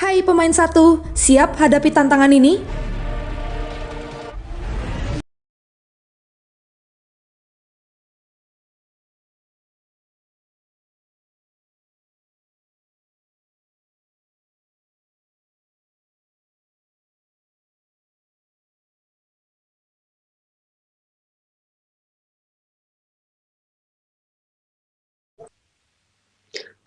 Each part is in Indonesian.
Hai pemain satu, siap hadapi tantangan ini?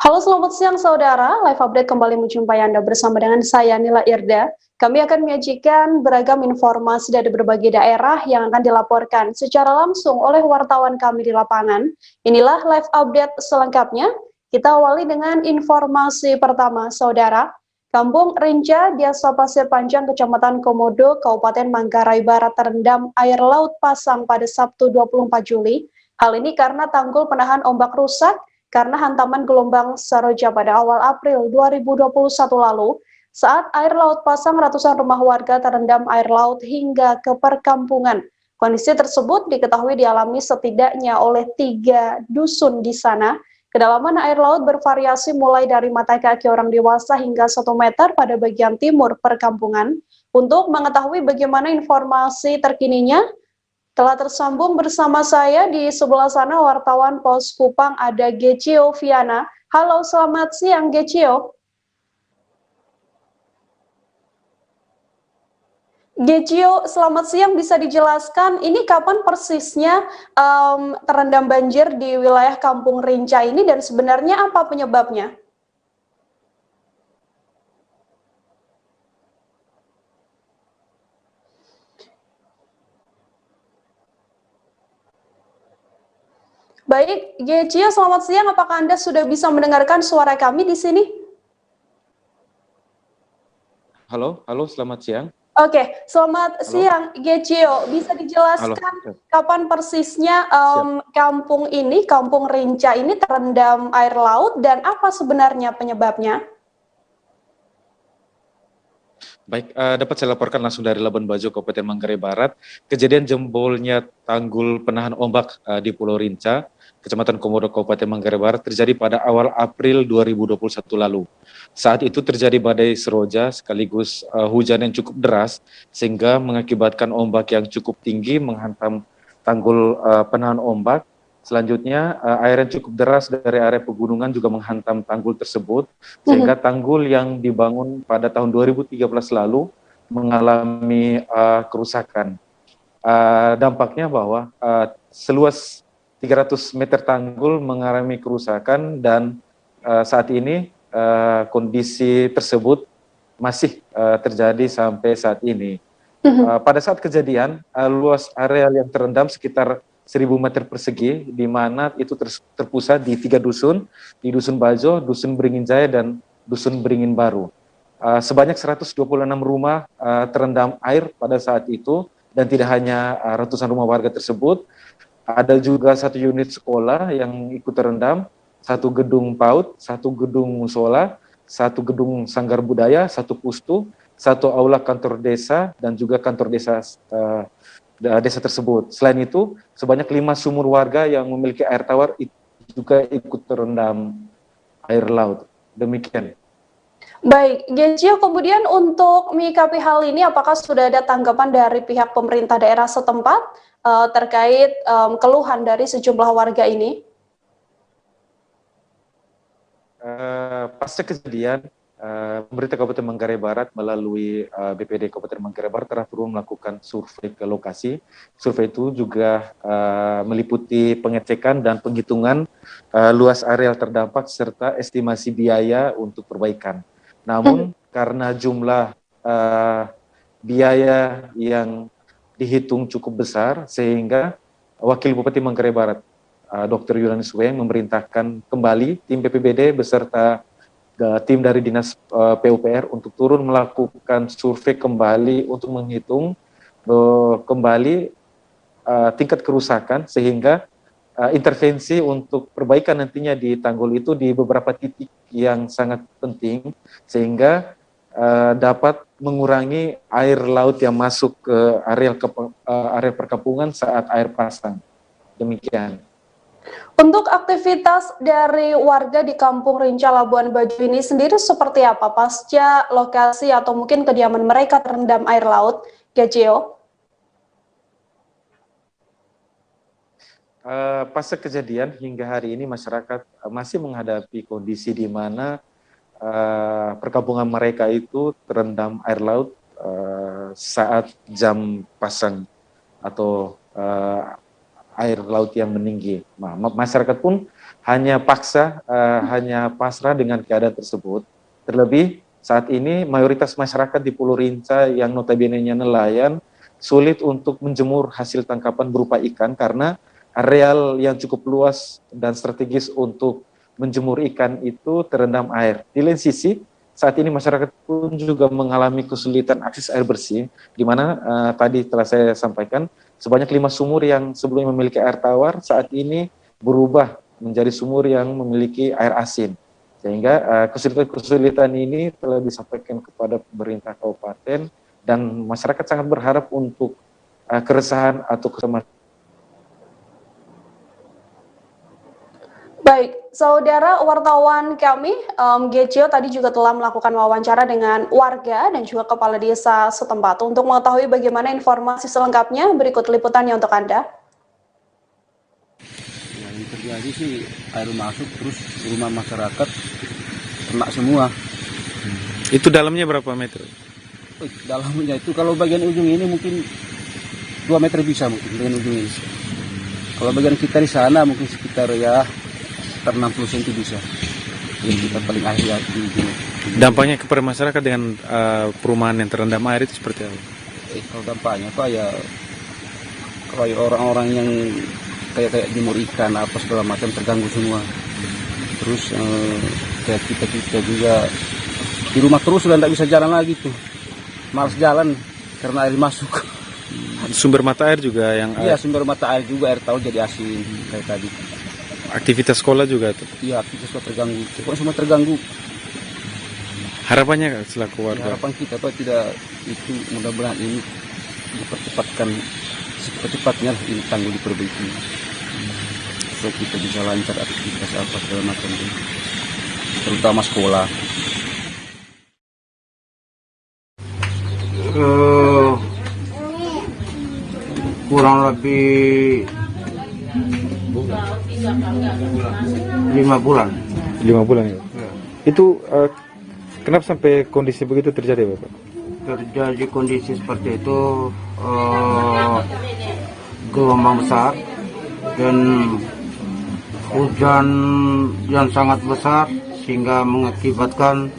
Halo, selamat siang saudara. Live Update kembali menjumpai Anda bersama dengan saya Nila Irda. Kami akan menyajikan beragam informasi dari berbagai daerah yang akan dilaporkan secara langsung oleh wartawan kami di lapangan. Inilah Live Update selengkapnya. Kita awali dengan informasi pertama, saudara. Kampung Rinca, Desa Pasir Panjang, Kecamatan Komodo, Kabupaten Manggarai Barat terendam air laut pasang pada Sabtu 24 Juli. Hal ini karena tanggul penahan ombak rusak karena hantaman gelombang Saroja pada awal April 2021 lalu, saat air laut pasang ratusan rumah warga terendam air laut hingga ke perkampungan. Kondisi tersebut diketahui dialami setidaknya oleh 3 dusun di sana. Kedalaman air laut bervariasi mulai dari mata kaki orang dewasa hingga 1 meter pada bagian timur perkampungan. Untuk mengetahui bagaimana informasi terkininya, telah tersambung bersama saya di sebelah sana wartawan Pos Kupang ada Gecio Viana. Halo, selamat siang Gecio. Gecio, selamat siang. Bisa dijelaskan ini kapan persisnya terendam banjir di wilayah Kampung Rinca ini dan sebenarnya apa penyebabnya? Baik, Gecio, selamat siang. Apakah Anda sudah bisa mendengarkan suara kami di sini? Halo, halo, selamat siang. Oke, selamat Halo, siang, Gecio. Bisa halo. dijelaskan kapan persisnya kampung ini, Kampung Rinca ini terendam air laut dan apa sebenarnya penyebabnya? Baik, dapat saya laporkan langsung dari Labuan Bajo, Kabupaten Manggarai Barat. Kejadian jembolnya tanggul penahan ombak di Pulau Rinca, Kecamatan Komodo, Kabupaten Manggarai Barat terjadi pada awal April 2021 lalu. Saat itu terjadi badai Seroja sekaligus hujan yang cukup deras sehingga mengakibatkan ombak yang cukup tinggi menghantam tanggul penahan ombak. Selanjutnya, air yang cukup deras dari area pegunungan juga menghantam tanggul tersebut, sehingga tanggul yang dibangun pada tahun 2013 lalu mengalami kerusakan. Dampaknya bahwa seluas 300 meter tanggul mengalami kerusakan dan saat ini kondisi tersebut masih terjadi sampai saat ini. Pada saat kejadian, luas areal yang terendam sekitar 1.000 meter persegi, di mana itu terpusat di 3 dusun, di Dusun Bajo, Dusun Beringin Jaya, dan Dusun Beringin Baru. Sebanyak 126 rumah terendam air pada saat itu, dan tidak hanya ratusan rumah warga tersebut, ada juga 1 unit sekolah yang ikut terendam, 1 gedung PAUD, 1 gedung musola, 1 gedung sanggar budaya, 1 pustu, 1 aula kantor desa, dan juga kantor desa desa tersebut. Selain itu, sebanyak 5 sumur warga yang memiliki air tawar juga ikut terendam air laut. Demikian. Baik, Gecio, kemudian untuk menyikapi hal ini, apakah sudah ada tanggapan dari pihak pemerintah daerah setempat terkait keluhan dari sejumlah warga ini? Pasca kejadian, pemerintah Kabupaten Manggarai Barat melalui BPD Kabupaten Manggarai Barat telah turun melakukan survei ke lokasi. Survei itu juga meliputi pengecekan dan penghitungan luas areal terdampak serta estimasi biaya untuk perbaikan. Namun karena jumlah biaya yang dihitung cukup besar, sehingga Wakil Bupati Manggarai Barat Dr. Yohanes Weng memerintahkan kembali tim BPBD beserta tim dari Dinas PUPR untuk turun melakukan survei kembali untuk menghitung kembali tingkat kerusakan, sehingga intervensi untuk perbaikan nantinya di tanggul itu di beberapa titik yang sangat penting, sehingga dapat mengurangi air laut yang masuk ke area perkampungan saat air pasang. Demikian. Untuk aktivitas dari warga di Kampung Rinca Labuan Bajo ini sendiri seperti apa pasca lokasi atau mungkin kediaman mereka terendam air laut, Gajeo? Pasca kejadian hingga hari ini masyarakat masih menghadapi kondisi di mana perkampungan mereka itu terendam air laut saat jam pasang atau air laut yang meninggi. Masyarakat pun hanya hanya pasrah dengan keadaan tersebut. Terlebih saat ini mayoritas masyarakat di Pulau Rinca yang notabene-nya nelayan sulit untuk menjemur hasil tangkapan berupa ikan karena areal yang cukup luas dan strategis untuk menjemur ikan itu terendam air. Di lain sisi, saat ini masyarakat pun juga mengalami kesulitan akses air bersih, di mana tadi telah saya sampaikan, sebanyak 5 sumur yang sebelumnya memiliki air tawar, saat ini berubah menjadi sumur yang memiliki air asin. Sehingga kesulitan-kesulitan ini telah disampaikan kepada pemerintah kabupaten, dan masyarakat sangat berharap untuk keresahan atau kesemahan. Baik, saudara wartawan kami, Gecil tadi juga telah melakukan wawancara dengan warga dan juga kepala desa setempat. Untuk mengetahui bagaimana informasi selengkapnya, berikut liputannya untuk Anda. Yang terjadi sih air masuk terus rumah masyarakat kena semua. Itu dalamnya berapa meter? Dalamnya itu kalau bagian ujung ini mungkin 2 meter bisa mungkin dengan ujung ini. Kalau bagian kita di sana mungkin sekitar ya 60 cm bisa. Yang kita paling akhir di sini. Dampaknya kepada masyarakat dengan perumahan yang terendam air itu seperti apa? Kalau dampaknya Pak ya kayak orang-orang yang kayak jemur ikan apa segala macam terganggu semua. Terus kayak kita juga di rumah terus sudah tidak bisa jalan lagi tuh. Malas jalan karena air masuk. Sumber mata air juga yang Iya, sumber mata air juga air tahu jadi asin kayak tadi. aktivitas sekolah juga tuh. Iya, aktivitas semua terganggu. Pokoknya semua terganggu. Harapannya selaku warga. Harapan kita Pak tidak itu mudah-mudahan ini dipercepatkan secepat-cepatnya ini tanggul diperbaiki. Supaya kita bisa lancar aktivitas apa segala macam itu. Terutama sekolah. Kurang lebih 5 bulan. 5 bulan ya. Itu kenapa sampai kondisi begitu terjadi, Bapak? Terjadi kondisi seperti itu, gelombang besar dan hujan yang sangat besar sehingga mengakibatkan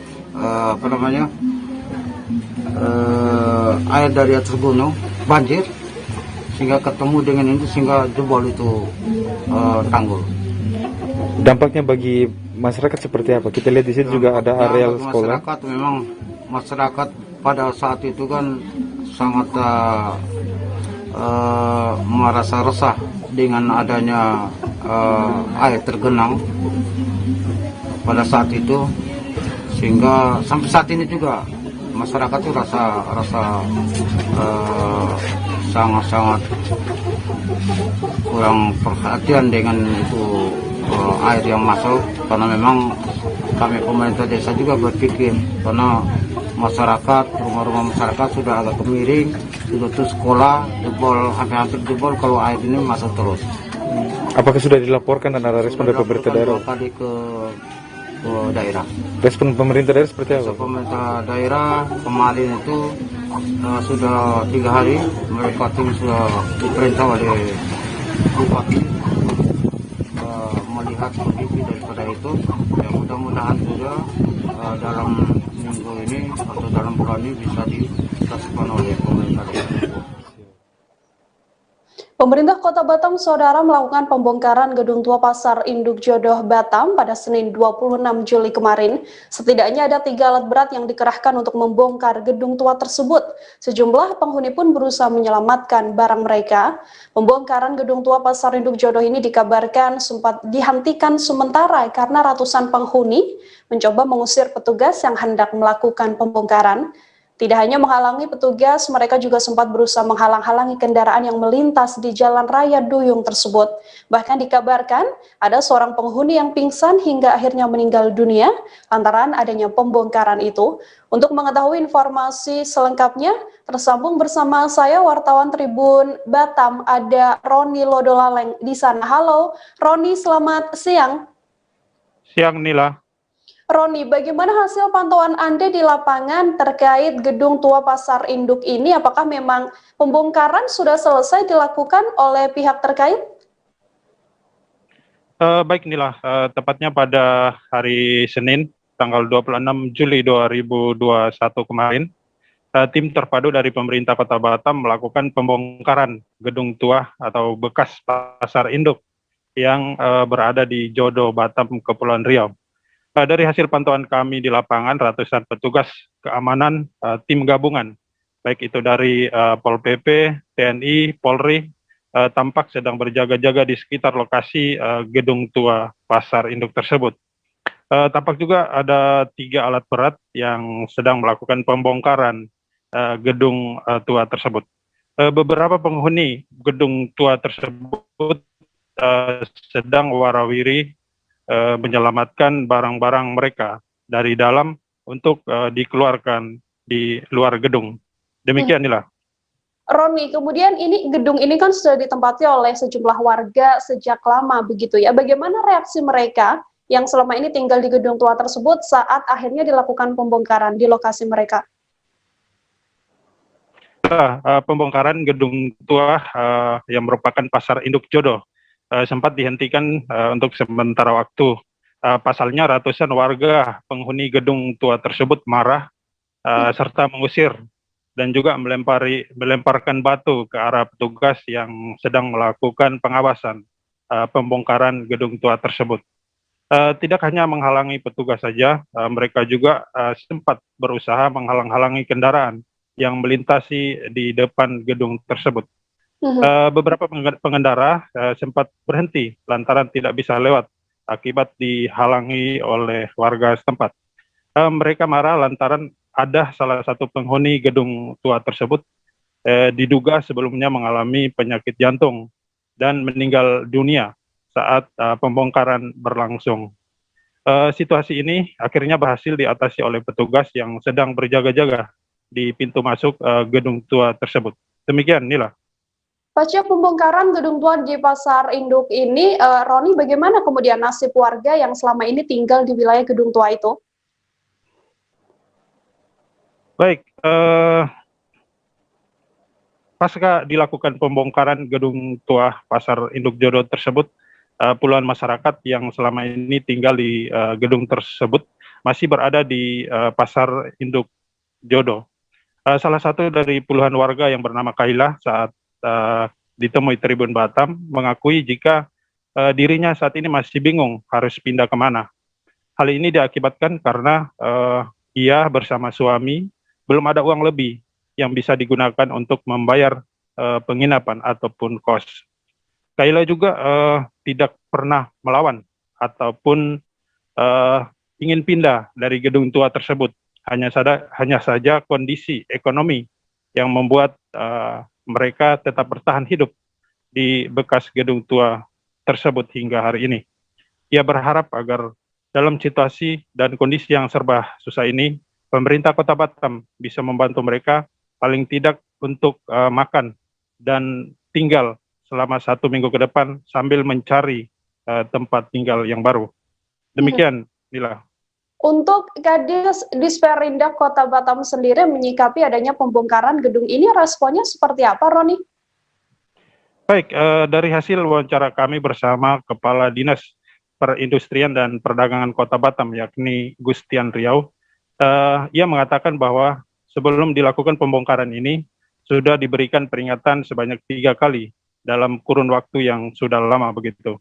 air dari atas gunung banjir sehingga ketemu dengan itu sehingga jebol itu tanggul. Dampaknya bagi masyarakat seperti apa? Kita lihat di sini juga ada areal sekolah. Masyarakat memang masyarakat pada saat itu kan sangat merasa resah dengan adanya air tergenang pada saat itu, sehingga sampai saat ini juga masyarakat itu rasa sangat kurang perhatian dengan itu air yang masuk, karena memang kami pemerintah desa juga berpikir karena masyarakat, rumah-rumah masyarakat sudah agak kemiring, sudah tuh sekolah jebol, hampir jebol kalau air ini masuk terus. Apakah sudah dilaporkan dan ada respon dari pemerintah daerah? Kali ke daerah. Respon pemerintah daerah seperti apa? Pemerintah daerah kemarin itu sudah 3 hari mereka tim sudah diperintah oleh bupati melihat kondisi daripada itu. Ya, mudah-mudahan juga dalam minggu ini atau dalam bulan ini bisa diselesaikan oleh pemerintah daerah. Pemerintah Kota Batam, saudara, melakukan pembongkaran gedung tua Pasar Induk Jodoh Batam pada Senin 26 Juli kemarin. Setidaknya ada 3 alat berat yang dikerahkan untuk membongkar gedung tua tersebut. Sejumlah penghuni pun berusaha menyelamatkan barang mereka. Pembongkaran gedung tua Pasar Induk Jodoh ini dikabarkan sempat dihentikan sementara karena ratusan penghuni mencoba mengusir petugas yang hendak melakukan pembongkaran. Tidak hanya menghalangi petugas, mereka juga sempat berusaha menghalang-halangi kendaraan yang melintas di jalan raya Duyung tersebut. Bahkan dikabarkan ada seorang penghuni yang pingsan hingga akhirnya meninggal dunia lantaran adanya pembongkaran itu. Untuk mengetahui informasi selengkapnya, tersambung bersama saya wartawan Tribun Batam, ada Roni Lodolaleng di sana. Halo Roni, selamat siang. Siang Nila. Roni, bagaimana hasil pantauan Anda di lapangan terkait gedung tua Pasar Induk ini? Apakah memang pembongkaran sudah selesai dilakukan oleh pihak terkait? Baik Nila, tepatnya pada hari Senin, tanggal 26 Juli 2021 kemarin, tim terpadu dari pemerintah Kota Batam melakukan pembongkaran gedung tua atau bekas Pasar Induk yang berada di Jodo, Batam, Kepulauan Riau. Dari hasil pantauan kami di lapangan, ratusan petugas keamanan tim gabungan, baik itu dari Pol PP, TNI, Polri, tampak sedang berjaga-jaga di sekitar lokasi gedung tua Pasar Induk tersebut. Tampak juga ada 3 alat berat yang sedang melakukan pembongkaran gedung tua tersebut. Beberapa penghuni gedung tua tersebut sedang warawiri menyelamatkan barang-barang mereka dari dalam untuk dikeluarkan di luar gedung. Demikian inilah. Roni, kemudian gedung ini kan sudah ditempati oleh sejumlah warga sejak lama begitu ya. Bagaimana reaksi mereka yang selama ini tinggal di gedung tua tersebut saat akhirnya dilakukan pembongkaran di lokasi mereka? Pembongkaran gedung tua yang merupakan Pasar Induk Jodo sempat dihentikan untuk sementara waktu. Pasalnya ratusan warga penghuni gedung tua tersebut marah serta mengusir dan juga melemparkan batu ke arah petugas yang sedang melakukan pengawasan pembongkaran gedung tua tersebut. Tidak hanya menghalangi petugas saja, mereka juga sempat berusaha menghalang-halangi kendaraan yang melintasi di depan gedung tersebut. Beberapa pengendara sempat berhenti lantaran tidak bisa lewat akibat dihalangi oleh warga setempat. Mereka marah lantaran ada salah satu penghuni gedung tua tersebut diduga sebelumnya mengalami penyakit jantung dan meninggal dunia saat pembongkaran berlangsung. Situasi ini akhirnya berhasil diatasi oleh petugas yang sedang berjaga-jaga di pintu masuk gedung tua tersebut. Demikian, Nila. Pasca pembongkaran gedung tua di Pasar Induk ini, Roni, bagaimana kemudian nasib warga yang selama ini tinggal di wilayah gedung tua itu? Baik, pasca dilakukan pembongkaran gedung tua Pasar Induk Jodo tersebut, puluhan masyarakat yang selama ini tinggal di gedung tersebut masih berada di Pasar Induk Jodo. Salah satu dari puluhan warga yang bernama Kaila saat ditemui Tribun Batam mengakui jika dirinya saat ini masih bingung harus pindah kemana. Hal ini diakibatkan karena ia bersama suami belum ada uang lebih yang bisa digunakan untuk membayar penginapan ataupun kos. Kaila juga tidak pernah melawan ataupun ingin pindah dari gedung tua tersebut. Hanya saja kondisi ekonomi yang membuat mereka tetap bertahan hidup di bekas gedung tua tersebut hingga hari ini. Ia berharap agar dalam situasi dan kondisi yang serba susah ini, pemerintah Kota Batam bisa membantu mereka paling tidak untuk makan dan tinggal selama 1 minggu ke depan sambil mencari tempat tinggal yang baru. Demikian, Nila. Untuk Kadis Disperindak Kota Batam sendiri menyikapi adanya pembongkaran gedung ini, responnya seperti apa, Roni? Baik, dari hasil wawancara kami bersama Kepala Dinas Perindustrian dan Perdagangan Kota Batam, yakni Gustian Riau, ia mengatakan bahwa sebelum dilakukan pembongkaran ini, sudah diberikan peringatan sebanyak 3 kali dalam kurun waktu yang sudah lama begitu.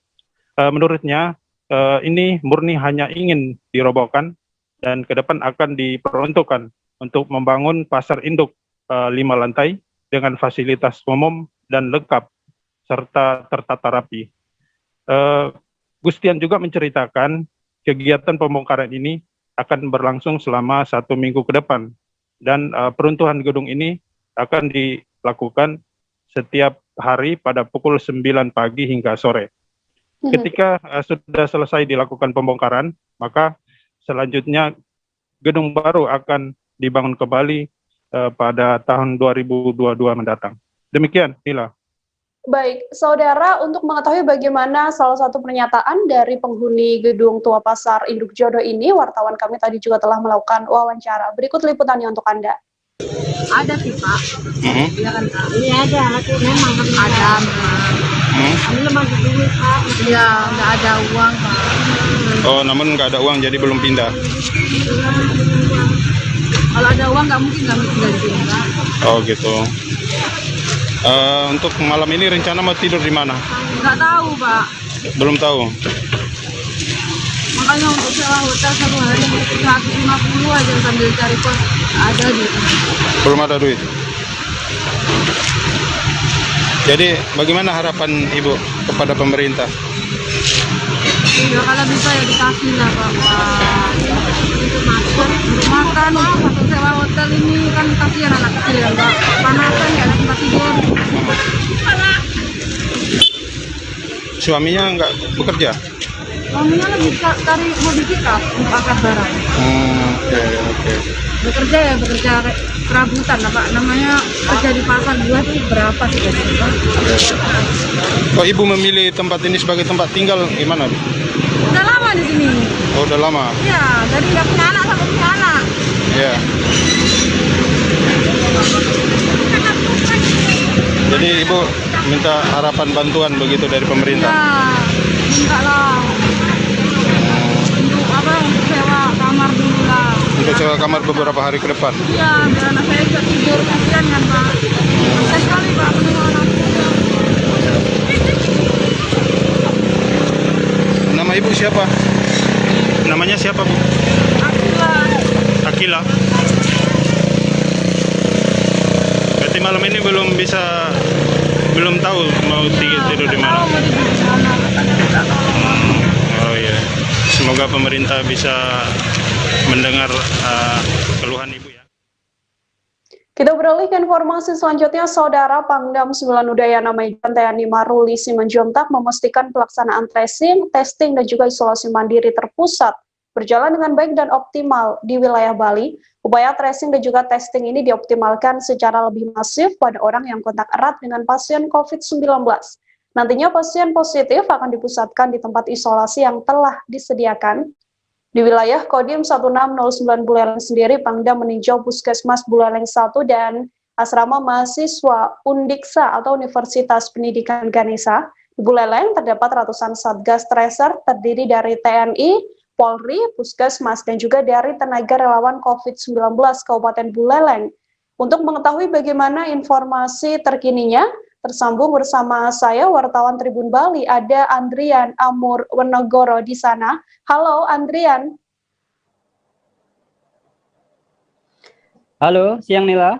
Menurutnya, ini murni hanya ingin dirobohkan dan ke depan akan diperuntukkan untuk membangun pasar induk 5 lantai dengan fasilitas umum dan lengkap serta tertata rapi. Gustian juga menceritakan kegiatan pembongkaran ini akan berlangsung selama 1 minggu ke depan dan peruntuhan gedung ini akan dilakukan setiap hari pada pukul 9 pagi hingga sore. Ketika sudah selesai dilakukan pembongkaran, maka selanjutnya gedung baru akan dibangun kembali pada tahun 2022 mendatang. Demikian, Nila. Baik, saudara, untuk mengetahui bagaimana salah satu pernyataan dari penghuni gedung Tua Pasar Induk Jodo ini, wartawan kami tadi juga telah melakukan wawancara. Berikut liputannya untuk Anda. Ada sih Pak. Iya kan Kak? Iya ada, tapi memang ada. Kami lemah duit Pak. Iya, nggak ada uang Pak. Oh, namun nggak ada uang jadi belum pindah. Kalau ada uang nggak mungkin kami tinggal di sini Pak. Oh gitu. Untuk malam ini rencana mau tidur di mana? Nggak tahu Pak. Belum tahu. Makanya untuk sewa hotel 1 hari 150 aja sambil cari kos ada di. Belum ada duit. Jadi bagaimana harapan Ibu kepada pemerintah? Ya kalau bisa ya dikasih lah Pak. Untuk masker, untuk makan, untuk sewa hotel ini kan kasihan anak kecil ya Pak. Panasan nggak ada tempat tidur. Suaminya nggak bekerja? Suaminya lagi cari mobil pickup untuk angkat barang. Oke. Bekerja perabotan lah Pak. Namanya kerja di pasar buah itu berapa sih Pak? Kok Ibu memilih tempat ini sebagai tempat tinggal gimana? Udah lama di sini. Oh, udah lama. Iya, dari nggak punya anak sampai punya anak. Iya. Jadi Ibu minta harapan bantuan begitu dari pemerintah? Ya, minta lah. Untuk apa? Untuk sewa kamar dulu lah. Untuk sewa kamar beberapa hari ke depan? Iya, biar anak saya bisa tidur. Kasihan kan Pak. Susah sekali Pak pengelolaan anak. Nama Ibu siapa? Namanya siapa Bu? Akila. Berarti malam ini belum tahu mau tidur di mana. Oh iya. Semoga pemerintah bisa mendengar keluhan Ibu ya. Kita beralih ke informasi selanjutnya, Saudara. Pangdam 9 Udayana Maijen TNI Maruli Simanjuntak memastikan pelaksanaan tracing, testing, dan juga isolasi mandiri terpusat berjalan dengan baik dan optimal di wilayah Bali. Upaya tracing dan juga testing ini dioptimalkan secara lebih masif pada orang yang kontak erat dengan pasien COVID-19. Nantinya pasien positif akan dipusatkan di tempat isolasi yang telah disediakan. Di wilayah Kodim 1609 Buleleng sendiri, Pangdam meninjau Puskesmas Buleleng 1 dan Asrama Mahasiswa Undiksa atau Universitas Pendidikan Ganesha. Di Buleleng terdapat ratusan Satgas Tracer terdiri dari TNI, Polri, Puskesmas, dan juga dari tenaga relawan COVID-19 Kabupaten Buleleng. Untuk mengetahui bagaimana informasi terkininya, tersambung bersama saya, wartawan Tribun Bali, ada Andrian Amur Wenogoro di sana. Halo, Andrian. Halo, siang Nila.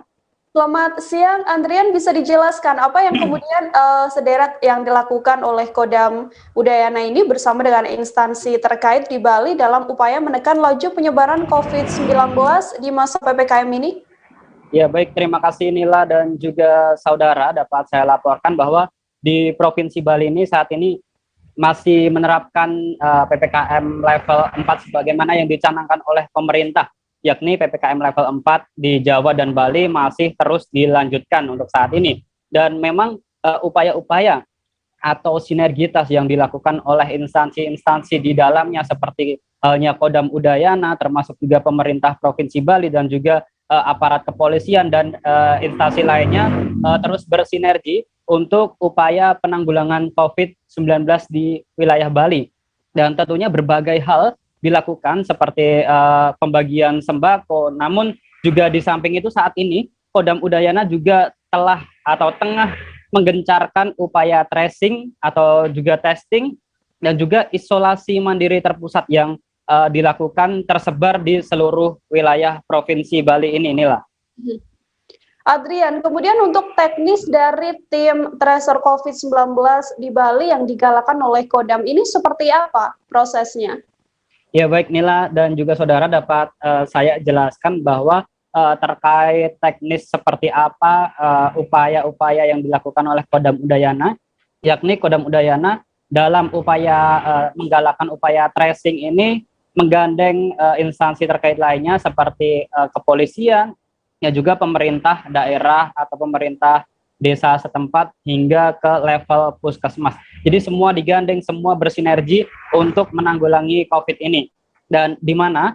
Selamat siang, Andrian. Bisa dijelaskan apa yang kemudian sederet yang dilakukan oleh Kodam Udayana ini bersama dengan instansi terkait di Bali dalam upaya menekan laju penyebaran COVID-19 di masa PPKM ini? Ya baik, terima kasih Nila dan juga saudara. Dapat saya laporkan bahwa di Provinsi Bali ini saat ini masih menerapkan PPKM level 4 sebagaimana yang dicanangkan oleh pemerintah, yakni PPKM level 4 di Jawa dan Bali masih terus dilanjutkan untuk saat ini. Dan memang upaya-upaya atau sinergitas yang dilakukan oleh instansi-instansi di dalamnya seperti halnya Kodam Udayana, termasuk juga pemerintah Provinsi Bali dan juga aparat kepolisian dan instansi lainnya terus bersinergi untuk upaya penanggulangan COVID-19 di wilayah Bali. Dan tentunya berbagai hal dilakukan seperti pembagian sembako, namun juga di samping itu saat ini Kodam Udayana juga telah atau tengah menggencarkan upaya tracing atau juga testing dan juga isolasi mandiri terpusat yang dilakukan tersebar di seluruh wilayah Provinsi Bali ini, Nila. Adrian, kemudian untuk teknis dari tim tracer COVID-19 di Bali yang digalakan oleh Kodam ini seperti apa prosesnya? Ya baik Nila dan juga saudara, dapat saya jelaskan bahwa terkait teknis seperti apa upaya-upaya yang dilakukan oleh Kodam Udayana, yakni Kodam Udayana dalam upaya menggalakkan upaya tracing ini menggandeng instansi terkait lainnya seperti kepolisian, ya juga pemerintah daerah atau pemerintah desa setempat hingga ke level puskesmas. Jadi semua digandeng, semua bersinergi untuk menanggulangi COVID ini. Dan di mana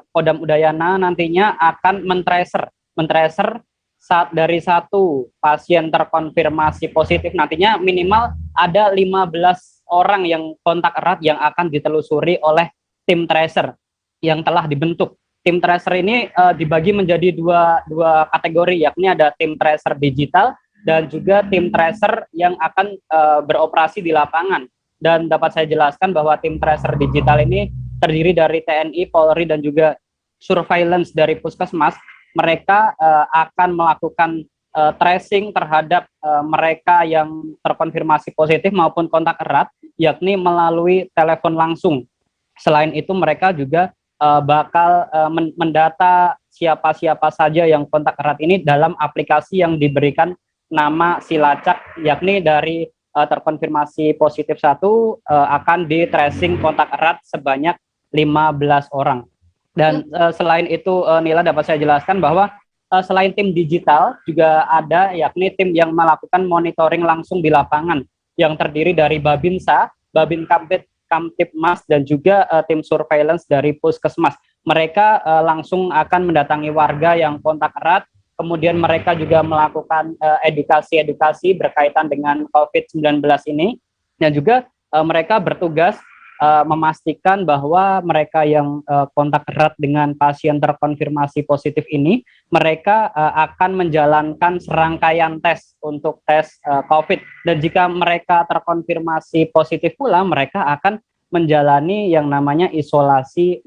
Kodam Udayana nantinya akan men-tracer saat dari satu pasien terkonfirmasi positif, nantinya minimal ada 15 orang yang kontak erat yang akan ditelusuri oleh tim tracer yang telah dibentuk. Tim tracer ini dibagi menjadi dua kategori, yakni ada tim tracer digital dan juga tim tracer yang akan beroperasi di lapangan. Dan dapat saya jelaskan bahwa tim tracer digital ini terdiri dari TNI, Polri, dan juga surveillance dari puskesmas. Mereka akan melakukan tracing terhadap mereka yang terkonfirmasi positif maupun kontak erat, yakni melalui telepon langsung. Selain itu mereka juga bakal mendata siapa-siapa saja yang kontak erat ini dalam aplikasi yang diberikan nama Silacak, yakni dari terkonfirmasi positif 1 akan di tracing kontak erat sebanyak 15 orang. Dan selain itu Nila, dapat saya jelaskan bahwa selain tim digital juga ada, yakni tim yang melakukan monitoring langsung di lapangan yang terdiri dari Babinsa, Babin Kamtipmas, dan juga tim surveillance dari puskesmas. Mereka langsung akan mendatangi warga yang kontak erat, kemudian mereka juga melakukan edukasi-edukasi berkaitan dengan COVID-19 ini, dan juga mereka bertugas memastikan bahwa mereka yang kontak erat dengan pasien terkonfirmasi positif ini, mereka akan menjalankan serangkaian tes untuk tes COVID. Dan jika mereka terkonfirmasi positif pula, mereka akan menjalani yang namanya isolasi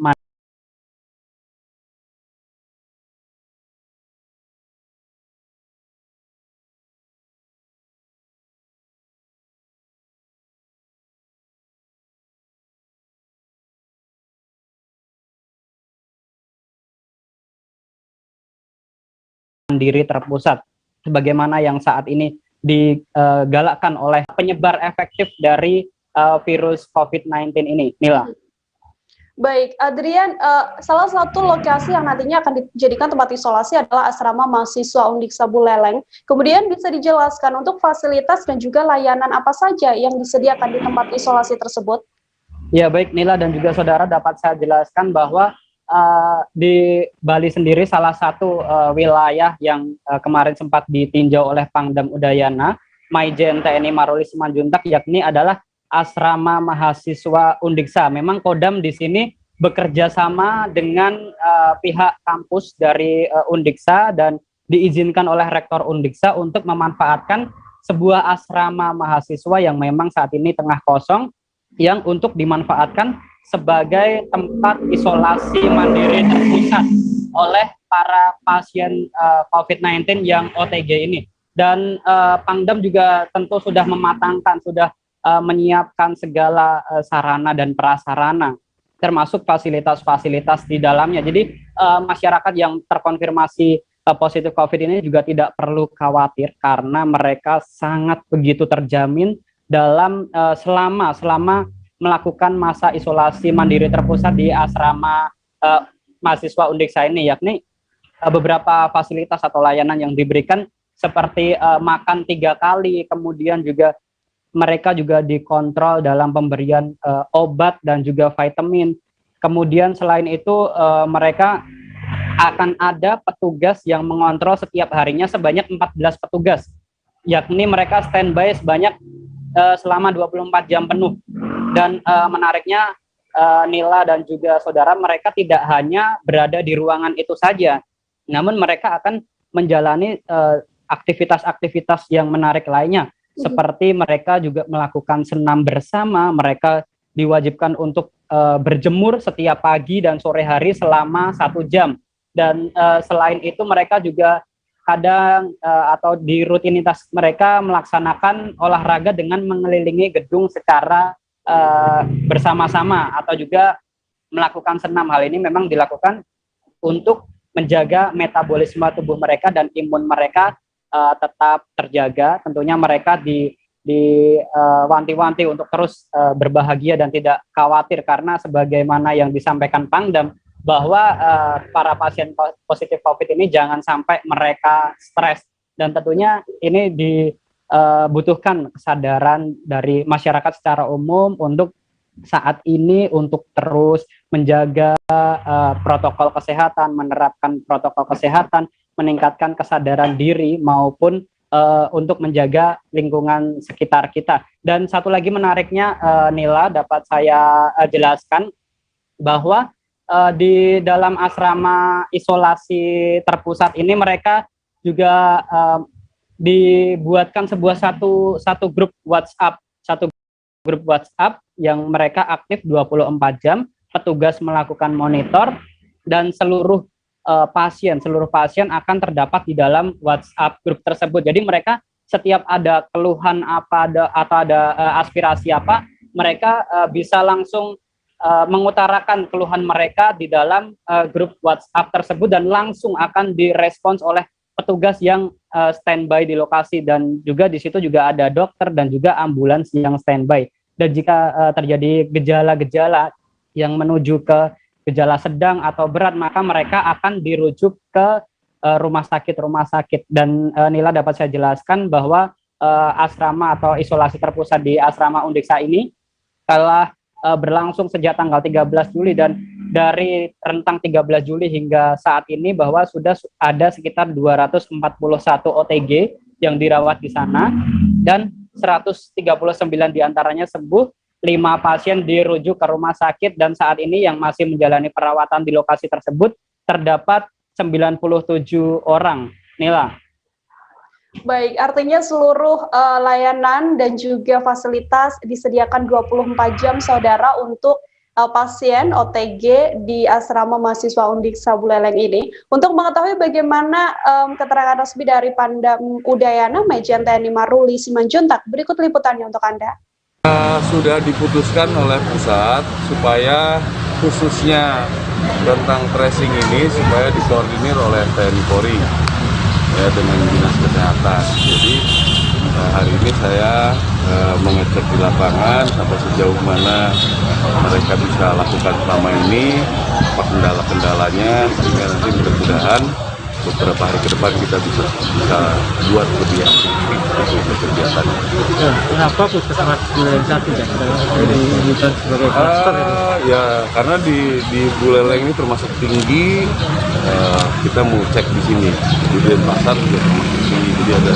mandiri terpusat, sebagaimana yang saat ini digalakkan oleh penyebar efektif dari virus COVID-19 ini. Nila. Baik, Adrian, salah satu lokasi yang nantinya akan dijadikan tempat isolasi adalah asrama mahasiswa Undiksa Buleleng. Kemudian bisa dijelaskan untuk fasilitas dan juga layanan apa saja yang disediakan di tempat isolasi tersebut? Ya, baik Nila dan juga saudara, dapat saya jelaskan bahwa di Bali sendiri salah satu wilayah yang kemarin sempat ditinjau oleh Pangdam Udayana, Maijen TNI Maruli Simanjuntak, yakni adalah asrama mahasiswa Undiksa. Memang Kodam di sini bekerja sama dengan pihak kampus dari Undiksa dan diizinkan oleh Rektor Undiksa untuk memanfaatkan sebuah asrama mahasiswa yang memang saat ini tengah kosong, yang untuk dimanfaatkan sebagai tempat isolasi mandiri terpusat oleh para pasien COVID-19 yang OTG ini. Dan Pangdam juga tentu sudah mematangkan, sudah menyiapkan segala sarana dan prasarana, termasuk fasilitas-fasilitas di dalamnya. Jadi masyarakat yang terkonfirmasi positif COVID ini juga tidak perlu khawatir karena mereka sangat begitu terjamin dalam selama melakukan masa isolasi mandiri terpusat di asrama mahasiswa Undiksa ini, yakni beberapa fasilitas atau layanan yang diberikan seperti makan 3 kali, kemudian juga mereka juga dikontrol dalam pemberian obat dan juga vitamin. Kemudian selain itu mereka akan ada petugas yang mengontrol setiap harinya sebanyak 14 petugas, yakni mereka standby sebanyak selama 24 jam penuh. Dan menariknya Nila dan juga saudara, mereka tidak hanya berada di ruangan itu saja, namun mereka akan menjalani aktivitas-aktivitas yang menarik lainnya, seperti mereka juga melakukan senam bersama, mereka diwajibkan untuk berjemur setiap pagi dan sore hari selama 1 jam. Dan selain itu mereka juga kadang atau di rutinitas mereka melaksanakan olahraga dengan mengelilingi gedung secara bersama-sama atau juga melakukan senam. Hal ini memang dilakukan untuk menjaga metabolisme tubuh mereka dan imun mereka tetap terjaga. Tentunya mereka wanti-wanti untuk terus berbahagia dan tidak khawatir, karena sebagaimana yang disampaikan Pangdam bahwa para pasien positif COVID ini jangan sampai mereka stres, dan tentunya ini dibutuhkan kesadaran dari masyarakat secara umum untuk saat ini untuk terus menjaga protokol kesehatan, menerapkan protokol kesehatan, meningkatkan kesadaran diri maupun untuk menjaga lingkungan sekitar kita. Dan satu lagi menariknya, Nila, dapat saya jelaskan bahwa di dalam asrama isolasi terpusat ini mereka juga dibuatkan satu grup WhatsApp yang mereka aktif 24 jam, petugas melakukan monitor, dan seluruh pasien akan terdapat di dalam WhatsApp grup tersebut. Jadi mereka setiap ada keluhan atau ada aspirasi apa, mereka bisa langsung mengutarakan keluhan mereka di dalam grup WhatsApp tersebut, dan langsung akan direspons oleh petugas yang standby di lokasi, dan juga di situ juga ada dokter dan juga ambulans yang standby. Dan jika terjadi gejala-gejala yang menuju ke gejala sedang atau berat, maka mereka akan dirujuk ke rumah sakit. Dan Nila, dapat saya jelaskan bahwa asrama atau isolasi terpusat di asrama Undiksa ini telah berlangsung sejak tanggal 13 Juli, dan dari rentang 13 Juli hingga saat ini bahwa sudah ada sekitar 241 OTG yang dirawat di sana, dan 139 diantaranya sembuh, 5 pasien dirujuk ke rumah sakit, dan saat ini yang masih menjalani perawatan di lokasi tersebut terdapat 97 orang. Nila. Baik, artinya seluruh layanan dan juga fasilitas disediakan 24 jam, Saudara, untuk pasien OTG di asrama mahasiswa Undiksa Buleleng ini. Untuk mengetahui bagaimana keterangan resmi dari Pangdam Udayana, Majen TNI Maruli Simanjuntak, berikut liputannya untuk Anda. Sudah diputuskan oleh pusat supaya khususnya tentang tracing ini supaya dikoordinir oleh TNI Polri ya, dengan Dinas Kesehatan. Jadi hari ini saya mengecek di lapangan sampai sejauh mana mereka bisa lakukan selama ini, apa kendala-kendalanya, sehingga nanti mudah-mudahan beberapa hari ke depan kita bisa buat lebih efektif untuk kegiatan. Kenapa puskesmas Buleleng 1 ya? Bukan sebagai kluster ya, karena di Buleleng ini termasuk tinggi. Kita mau cek di sini di Denpasar juga termasuk tinggi. Jadi ada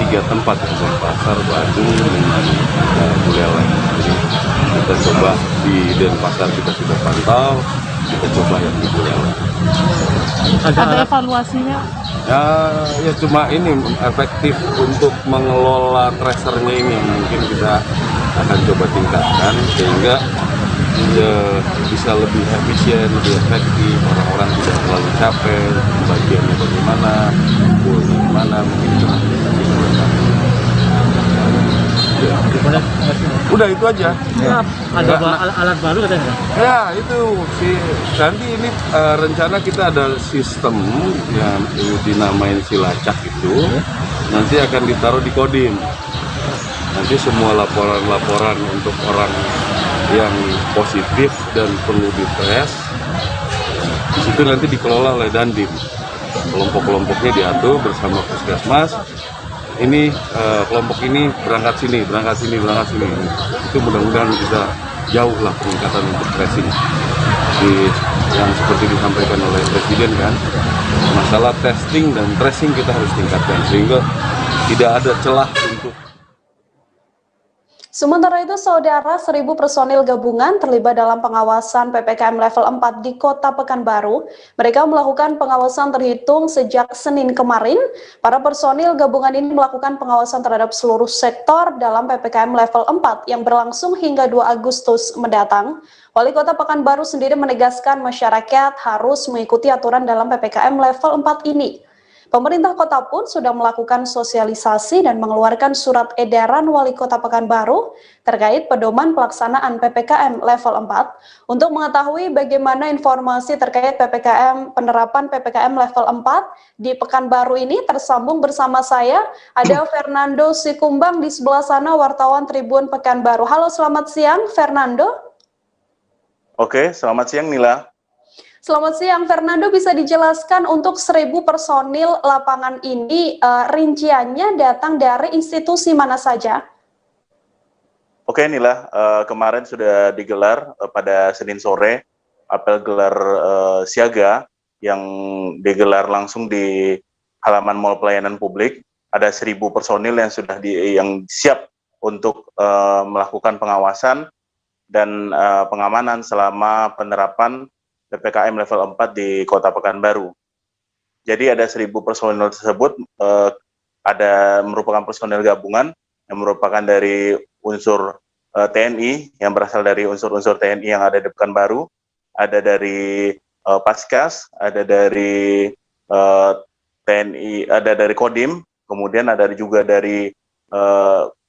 3 tempat, Denpasar, Badung, dan Buleleng. Jadi kita coba di Denpasar kita sudah pantau, kita coba yang di Buleleng. Ada evaluasinya? Ya cuma ini efektif untuk mengelola tracernya ini mungkin kita akan coba tingkatkan sehingga bisa lebih efisien, lebih efektif, orang-orang tidak terlalu capek, bagiannya bagaimana, kumpulnya gimana, mungkin itu nanti udah itu aja. Ya. Ada alat baru katanya? Ya itu sih, nanti ini rencana kita ada sistem yang dinamain silacak itu, nanti akan ditaruh di Kodim. Nanti semua laporan-laporan untuk orang yang positif dan perlu dites, di situ nanti dikelola oleh Dandim. Kelompok-kelompoknya diatur bersama Puskesmas. Ini kelompok ini berangkat sini. Itu mudah-mudahan bisa jauh lah peningkatan untuk tracing. Yang seperti disampaikan oleh Presiden kan, masalah testing dan tracing kita harus tingkatkan sehingga tidak ada celah untuk. Sementara itu, Saudara, 1.000 personil gabungan terlibat dalam pengawasan PPKM level 4 di Kota Pekanbaru. Mereka melakukan pengawasan terhitung sejak Senin kemarin. Para personil gabungan ini melakukan pengawasan terhadap seluruh sektor dalam PPKM level 4 yang berlangsung hingga 2 Agustus mendatang. Wali Kota Pekanbaru sendiri menegaskan masyarakat harus mengikuti aturan dalam PPKM level 4 ini. Pemerintah kota pun sudah melakukan sosialisasi dan mengeluarkan surat edaran Wali Kota Pekanbaru terkait pedoman pelaksanaan PPKM level 4. Untuk mengetahui bagaimana informasi terkait penerapan PPKM level 4 di Pekanbaru ini, tersambung bersama saya ada Fernando Sikumbang di sebelah sana, wartawan Tribun Pekanbaru. Halo, selamat siang Fernando. Oke, selamat siang Nila. Selamat siang, Fernando, bisa dijelaskan untuk 1.000 personil lapangan ini rinciannya datang dari institusi mana saja? Oke Nila, kemarin sudah digelar pada Senin sore apel gelar siaga yang digelar langsung di halaman Mall Pelayanan Publik. Ada 1.000 personil yang sudah yang siap untuk melakukan pengawasan dan pengamanan selama penerapan PPKM level 4 di Kota Pekanbaru. Jadi ada 1.000 personil tersebut ada merupakan personil gabungan yang merupakan dari unsur TNI yang berasal dari unsur-unsur TNI yang ada di Pekanbaru, ada dari Paskas, ada dari TNI, ada dari Kodim, kemudian ada juga dari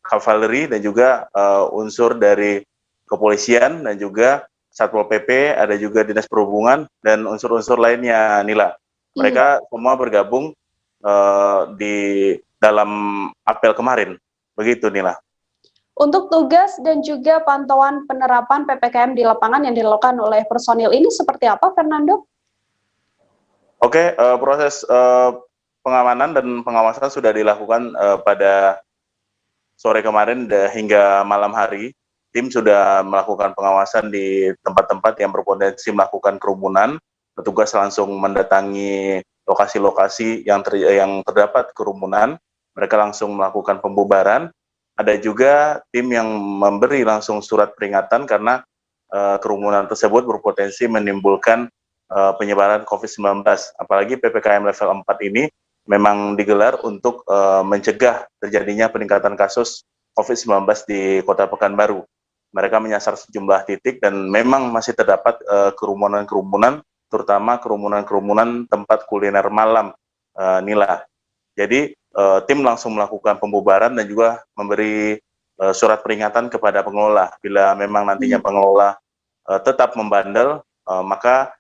kavaleri dan juga unsur dari kepolisian dan juga Satpol PP, ada juga Dinas Perhubungan, dan unsur-unsur lainnya, Nila. Mereka semua bergabung di dalam apel kemarin. Begitu, Nila. Untuk tugas dan juga pantauan penerapan PPKM di lapangan yang dilakukan oleh personil ini seperti apa, Fernando? Oke, proses pengamanan dan pengawasan sudah dilakukan pada sore kemarin hingga malam hari. Tim sudah melakukan pengawasan di tempat-tempat yang berpotensi melakukan kerumunan. Petugas langsung mendatangi lokasi-lokasi yang terdapat kerumunan. Mereka langsung melakukan pembubaran. Ada juga tim yang memberi langsung surat peringatan karena kerumunan tersebut berpotensi menimbulkan penyebaran COVID-19. Apalagi PPKM level 4 ini memang digelar untuk mencegah terjadinya peningkatan kasus COVID-19 di Kota Pekanbaru. Mereka menyasar sejumlah titik dan memang masih terdapat kerumunan-kerumunan, terutama kerumunan-kerumunan tempat kuliner malam, Nila. Jadi tim langsung melakukan pembubaran dan juga memberi surat peringatan kepada pengelola. Bila memang nantinya pengelola tetap membandel, maka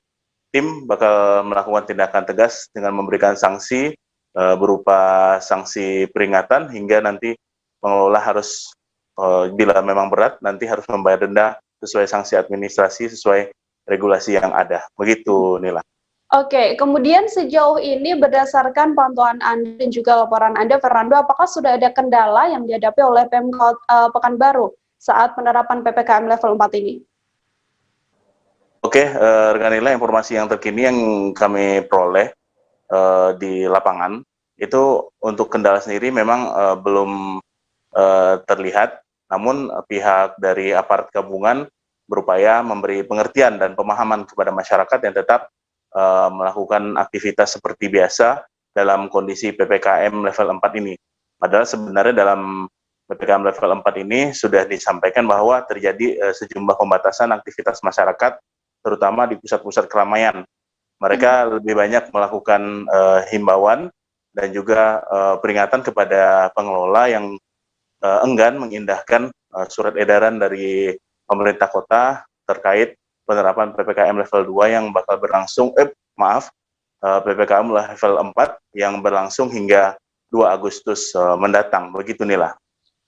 tim bakal melakukan tindakan tegas dengan memberikan sanksi berupa sanksi peringatan hingga nanti pengelola harus bila memang berat nanti harus membayar denda sesuai sanksi administrasi sesuai regulasi yang ada. Begitu, Nila. Oke, kemudian sejauh ini berdasarkan pantauan Anda dan juga laporan Anda, Fernando, apakah sudah ada kendala yang dihadapi oleh Pemkot Pekanbaru saat penerapan PPKM level 4 ini? Oke, rekan Nila, informasi yang terkini yang kami peroleh di lapangan itu untuk kendala sendiri memang belum terlihat. Namun pihak dari aparat gabungan berupaya memberi pengertian dan pemahaman kepada masyarakat yang tetap melakukan aktivitas seperti biasa dalam kondisi PPKM level 4 ini. Padahal sebenarnya dalam PPKM level 4 ini sudah disampaikan bahwa terjadi sejumlah pembatasan aktivitas masyarakat, terutama di pusat-pusat keramaian. Mereka lebih banyak melakukan himbauan dan juga peringatan kepada pengelola yang enggan mengindahkan surat edaran dari pemerintah kota terkait penerapan PPKM level 2 yang bakal berlangsung, PPKM level 4 yang berlangsung hingga 2 Agustus mendatang. Begitu, Nila.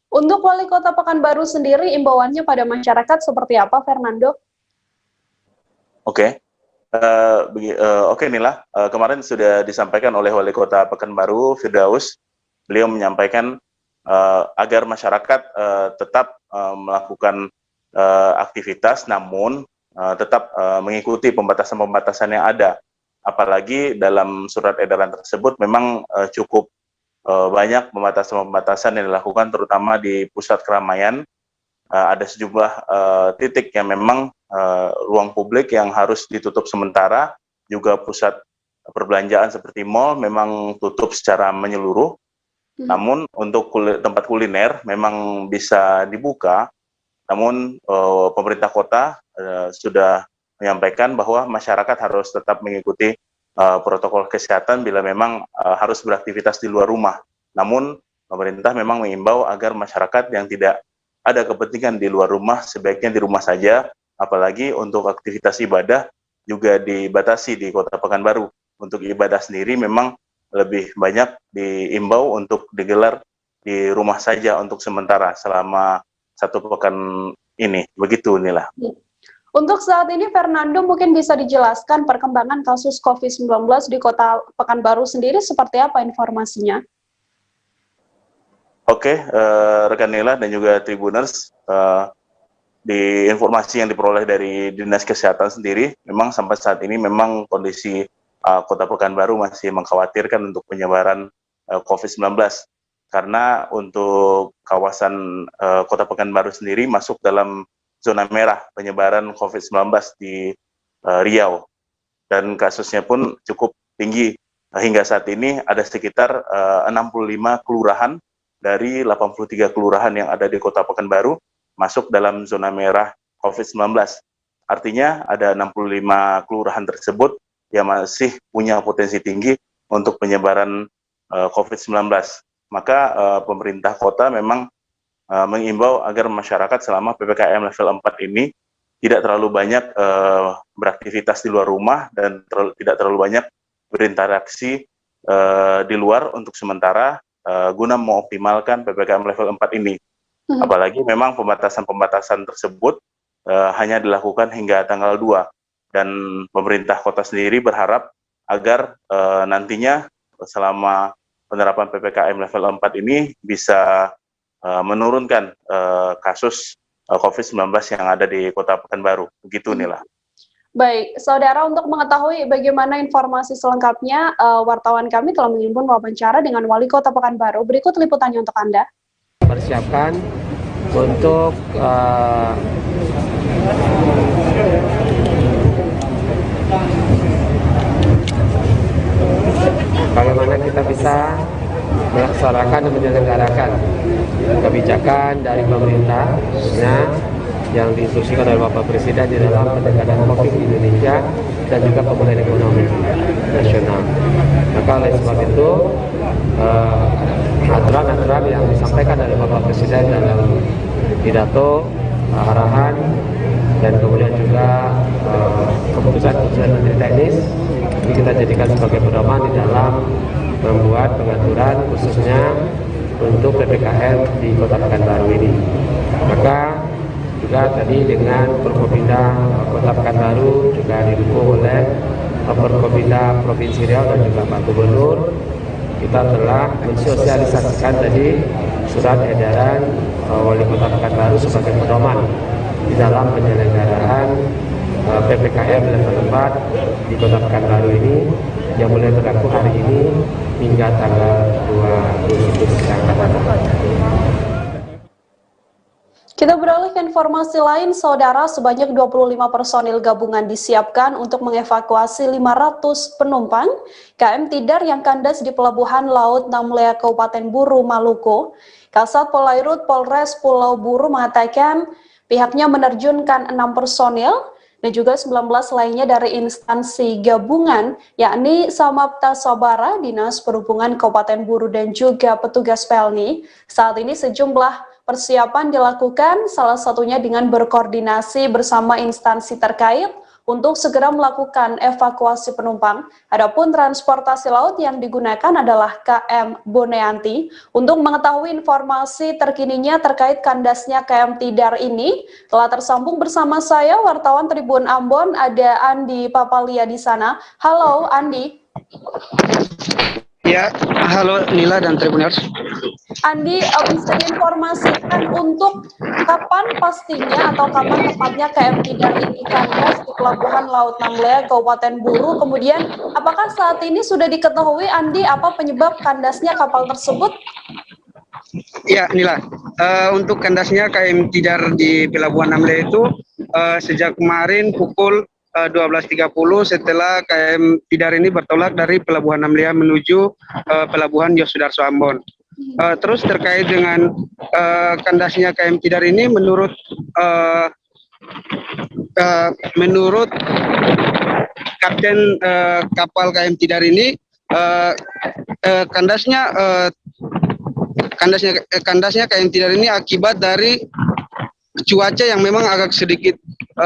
Untuk Wali Kota Pekanbaru sendiri, imbauannya pada masyarakat seperti apa, Fernando? Oke, Nila. Kemarin sudah disampaikan oleh Wali Kota Pekanbaru, Firdaus. Beliau menyampaikan agar masyarakat tetap melakukan aktivitas, namun tetap mengikuti pembatasan-pembatasan yang ada. Apalagi dalam surat edaran tersebut memang cukup banyak pembatasan-pembatasan yang dilakukan, terutama di pusat keramaian. Ada sejumlah titik yang memang ruang publik yang harus ditutup sementara, juga pusat perbelanjaan seperti mal memang tutup secara menyeluruh. Namun untuk tempat kuliner memang bisa dibuka, namun pemerintah kota sudah menyampaikan bahwa masyarakat harus tetap mengikuti protokol kesehatan bila memang harus beraktivitas di luar rumah. Namun pemerintah memang mengimbau agar masyarakat yang tidak ada kepentingan di luar rumah sebaiknya di rumah saja, apalagi untuk aktivitas ibadah juga dibatasi di Kota Pekanbaru. Untuk ibadah sendiri memang lebih banyak diimbau untuk digelar di rumah saja untuk sementara selama 1 pekan ini. Begitu Nila. Untuk saat ini Fernando mungkin bisa dijelaskan perkembangan kasus COVID-19 di Kota Pekanbaru sendiri seperti apa informasinya? Oke, rekan Nila dan juga Tribuners, di informasi yang diperoleh dari Dinas Kesehatan sendiri, memang sampai saat ini memang kondisi Kota Pekanbaru masih mengkhawatirkan untuk penyebaran COVID-19 karena untuk kawasan Kota Pekanbaru sendiri masuk dalam zona merah penyebaran COVID-19 di Riau dan kasusnya pun cukup tinggi. Hingga saat ini ada sekitar 65 kelurahan dari 83 kelurahan yang ada di Kota Pekanbaru masuk dalam zona merah COVID-19. Artinya ada 65 kelurahan tersebut yang masih punya potensi tinggi untuk penyebaran COVID-19. Maka pemerintah kota memang mengimbau agar masyarakat selama PPKM level 4 ini tidak terlalu banyak beraktivitas di luar rumah dan tidak terlalu banyak berinteraksi di luar untuk sementara guna mengoptimalkan PPKM level 4 ini. Apalagi memang pembatasan-pembatasan tersebut hanya dilakukan hingga tanggal 2. Dan pemerintah kota sendiri berharap agar nantinya selama penerapan PPKM level 4 ini bisa menurunkan kasus COVID-19 yang ada di Kota Pekanbaru. Begitu Nila. Baik, saudara, untuk mengetahui bagaimana informasi selengkapnya, wartawan kami telah menghimpun wawancara dengan Wali Kota Pekanbaru. Berikut liputannya untuk Anda. Persiapkan untuk bagaimana kita bisa melaksanakan dan menyelenggarakan kebijakan dari pemerintah yang diinstruksikan oleh Bapak Presiden di dalam pencegahan COVID di Indonesia dan juga pemulihan ekonomi nasional. Maka oleh sebab itu aturan-aturan yang disampaikan oleh Bapak Presiden dalam pidato, arahan, dan kemudian juga keputusan-keputusan menteri teknis ini kita jadikan sebagai pedoman di dalam membuat pengaturan khususnya untuk PPKM di Kota Pekanbaru ini. Maka juga tadi dengan Forkopimda Kota Pekanbaru juga didukung oleh Forkopimda Provinsi Riau dan juga Pak Gubernur, kita telah mensosialisasikan tadi surat edaran Wali Kota Pekanbaru sebagai pedoman di dalam penyelenggaraan PPKM level 4 di Kota Pekanbaru ini yang mulai berlaku hari ini hingga tanggal 2 Agustus yang akan datang. Kita beralih ke informasi lain, saudara. Sebanyak 25 personil gabungan disiapkan untuk mengevakuasi 500 penumpang KM Tidar yang kandas di Pelabuhan Laut Namlea Kabupaten Buru, Maluku. Kasat Polairut Polres Pulau Buru mengatakan pihaknya menerjunkan 6 personil dan juga 19 lainnya dari instansi gabungan, yakni Samapta Sabara, Dinas Perhubungan Kabupaten Buru, dan juga petugas Pelni. Saat ini sejumlah persiapan dilakukan, salah satunya dengan berkoordinasi bersama instansi terkait untuk segera melakukan evakuasi penumpang. Adapun transportasi laut yang digunakan adalah KM Boneanti. Untuk mengetahui informasi terkininya terkait kandasnya KM Tidar ini, telah tersambung bersama saya, wartawan Tribun Ambon, ada Andi Papalia di sana. Halo Andi. Ya, halo Nila dan Tribuners. Andi, bisa diinformasikan untuk kapan pastinya atau kapan tepatnya KM Tidar ini kandas di Pelabuhan Laut Namlea Kabupaten Buru. Kemudian, apakah saat ini sudah diketahui, Andi, apa penyebab kandasnya kapal tersebut? Ya, Nila. Untuk kandasnya KM Tidar di Pelabuhan Namlea itu sejak kemarin pukul 12.30 setelah KM Tidar ini bertolak dari Pelabuhan Namlea menuju Pelabuhan Yosudarso Ambon. Terus terkait dengan kandasnya KM Tidar ini, menurut menurut Kapten kapal KM Tidar ini kandasnya KM Tidar ini akibat dari cuaca yang memang agak sedikit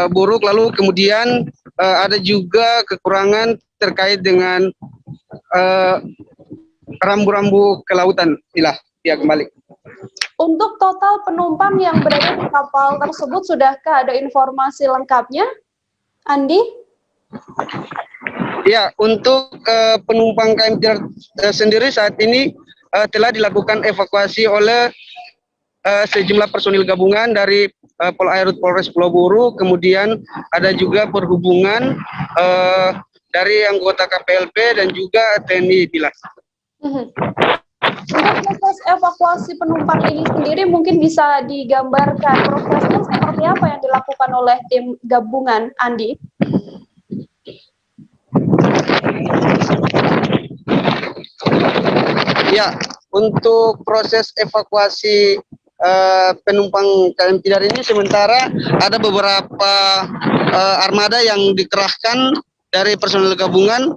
buruk, lalu kemudian ada juga kekurangan terkait dengan rambu-rambu kelautan. Ya kembali. Untuk total penumpang yang berada di kapal tersebut, sudahkah ada informasi lengkapnya, Andi? Ya, untuk penumpang KM Tidar sendiri saat ini telah dilakukan evakuasi oleh sejumlah personil gabungan dari Polairut Polres Pulau Buru, kemudian ada juga perhubungan dari anggota KPLP dan juga TNI Bilas. Untuk proses evakuasi penumpang ini sendiri mungkin bisa digambarkan prosesnya seperti apa yang dilakukan oleh tim gabungan, Andi? Ya, untuk proses evakuasi penumpang KM Tidar ini sementara ada beberapa armada yang dikerahkan dari personel gabungan,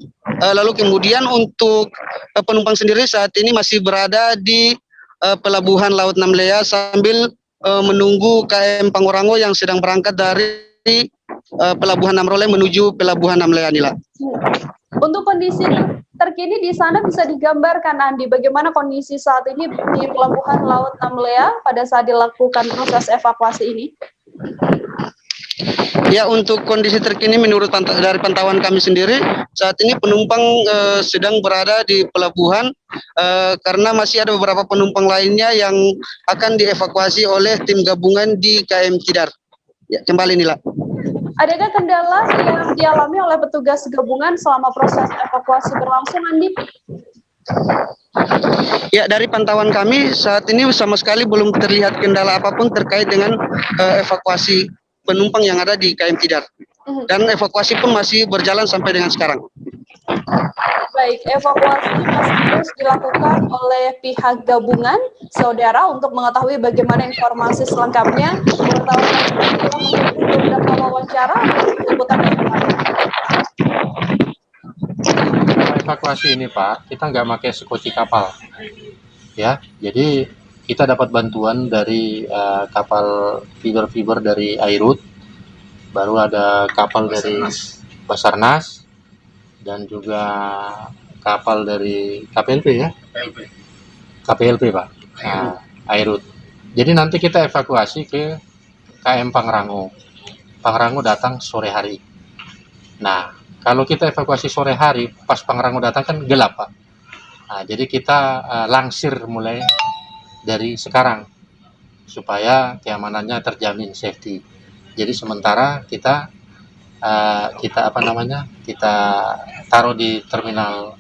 lalu kemudian untuk penumpang sendiri saat ini masih berada di Pelabuhan Laut Namlea sambil menunggu KM Pangrango yang sedang berangkat dari Pelabuhan Namrole menuju Pelabuhan Namlea, Nila. Untuk kondisi terkini di sana bisa digambarkan, Andi, bagaimana kondisi saat ini di Pelabuhan Laut Namlea pada saat dilakukan proses evakuasi ini? Ya, untuk kondisi terkini menurut dari pantauan kami sendiri, saat ini penumpang sedang berada di pelabuhan karena masih ada beberapa penumpang lainnya yang akan dievakuasi oleh tim gabungan di KM Tidar. Ya, kembali Nila. Adakah kendala yang dialami oleh petugas gabungan selama proses evakuasi berlangsung, Andi? Ya, dari pantauan kami saat ini sama sekali belum terlihat kendala apapun terkait dengan evakuasi penumpang yang ada di KM Tidar. Dan evakuasi pun masih berjalan sampai dengan sekarang. Baik, evakuasi masih terus dilakukan oleh pihak gabungan. Saudara, untuk mengetahui bagaimana informasi selengkapnya, wartawan beberapa wawancara liputan dari kemarin. Evakuasi ini Pak, kita nggak pakai sekoci kapal, ya. Jadi kita dapat bantuan dari kapal fiber dari Airut, baru ada kapal dari Basarnas, dan juga kapal dari KPLP ya, KPLP Pak, Airut. Jadi nanti kita evakuasi ke KM Pangrango. Pangrango datang sore hari. Nah, kalau kita evakuasi sore hari, pas Pangrango datang kan gelap Pak. Nah, jadi kita langsir mulai dari sekarang supaya keamanannya terjamin, safety. Jadi sementara kita kita taruh di terminal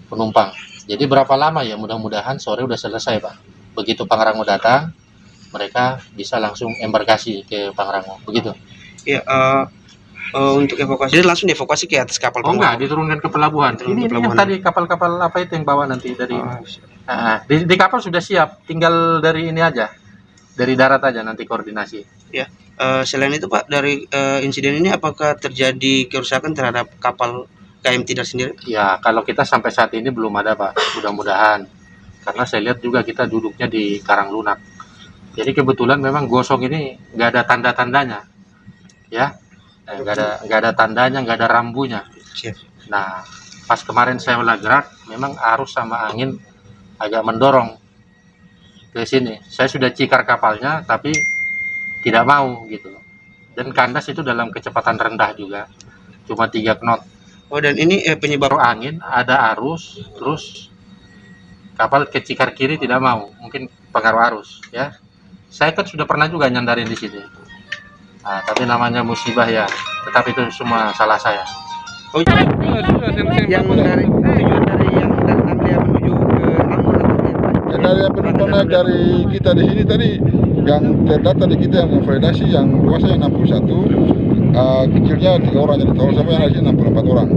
penumpang. Jadi berapa lama ya, mudah-mudahan sore udah selesai Pak. Begitu Pangrango datang, mereka bisa langsung embarkasi ke Pangrango, begitu. Ya, untuk evakuasi langsung dievakuasi ke atas kapal. Oh enggak, diturunkan ke pelabuhan. Ini yang tadi kapal-kapal apa itu yang bawa nanti dari di kapal sudah siap, tinggal dari ini aja, dari darat aja nanti koordinasi. Ya, selain itu Pak, dari insiden ini apakah terjadi kerusakan terhadap kapal KM Tidar sendiri? Ya, kalau kita sampai saat ini belum ada Pak, mudah-mudahan. Karena saya lihat juga kita duduknya di Karanglunak. Jadi kebetulan memang gosong ini nggak ada tanda-tandanya, ya, nggak ada tandanya, nggak ada rambunya. Nah, pas kemarin saya mulai gerak, memang arus sama angin agak mendorong ke sini. Saya sudah cikar kapalnya, tapi tidak mau gitu. Dan kandas itu dalam kecepatan rendah juga, cuma 3 knot. Oh, dan ini penyebab angin, ada arus, terus kapal ke cikar kiri tidak mau, mungkin pengaruh arus, ya. Saya kan sudah pernah juga nyandarin di sini. Nah, tapi namanya musibah ya, tetapi itu semua salah saya. Oh, yang dari Namlea menuju ke Ambon apa? Dari penumpangnya dari kita di sini tadi yang terdata di kita yang validasi yang luasnya 61, kecilnya 3 orang, jadi total sama yang ada 64 orang.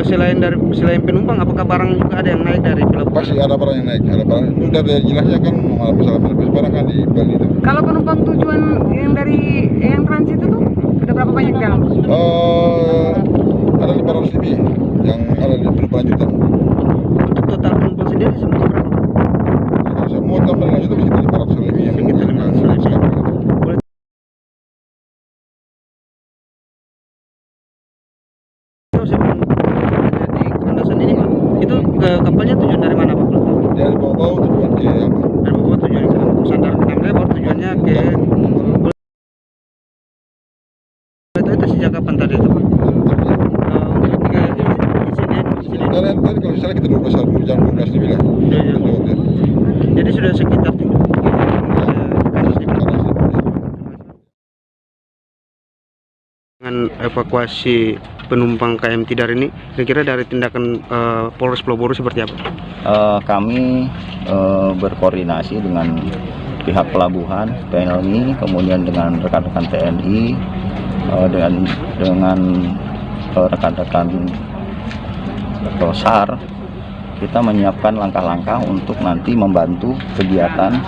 Selain penumpang, apakah barang juga ada yang naik dari pelabuhan? Pasti ada barang yang naik, ada barang. Itu dari jelasnya kan masalah barang kan di Bali itu. Kalau penumpang tujuan yang dari yang transit itu Ada berapa banyak yang? Ada 500 lebih yang ada di berlanjutan. Untuk total penumpang sendiri semua berapa? Semua tambah lanjutan sekitar 500 lebih yang itu kapalnya tujuan dari mana Pak? Dari bawah tujuan ke apa? Dari bawah tujuan ke Sandar Namle, baru tujuannya ke itu sejak kapan tadi itu Pak? Untuk ke insiden kalau misalnya kita 12 jam 12 lebih lah. Iya. Jadi sudah sekitar dengan evakuasi penumpang KM Tidar ini, kira-kira dari tindakan Polres Pulau Buru seperti apa? Kami berkoordinasi dengan pihak pelabuhan, TNI, kemudian dengan rekan-rekan TNI, dengan rekan-rekan SAR. Kita menyiapkan langkah-langkah untuk nanti membantu kegiatan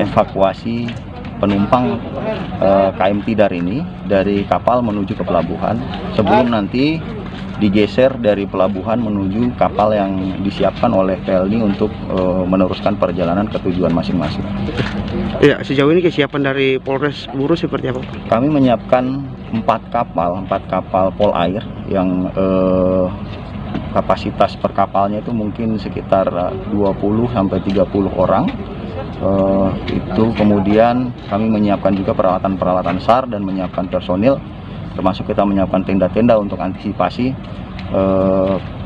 evakuasi penumpang KM Tidar ini dari kapal menuju ke pelabuhan sebelum nanti digeser dari pelabuhan menuju kapal yang disiapkan oleh TNI untuk meneruskan perjalanan ke tujuan masing-masing. Ya, sejauh ini kesiapan dari Polres Buru seperti apa? Kami menyiapkan 4 kapal polair yang kapasitas per kapalnya itu mungkin sekitar 20 sampai 30 orang. Itu kemudian kami menyiapkan juga peralatan SAR dan menyiapkan personil, termasuk kita menyiapkan tenda-tenda untuk antisipasi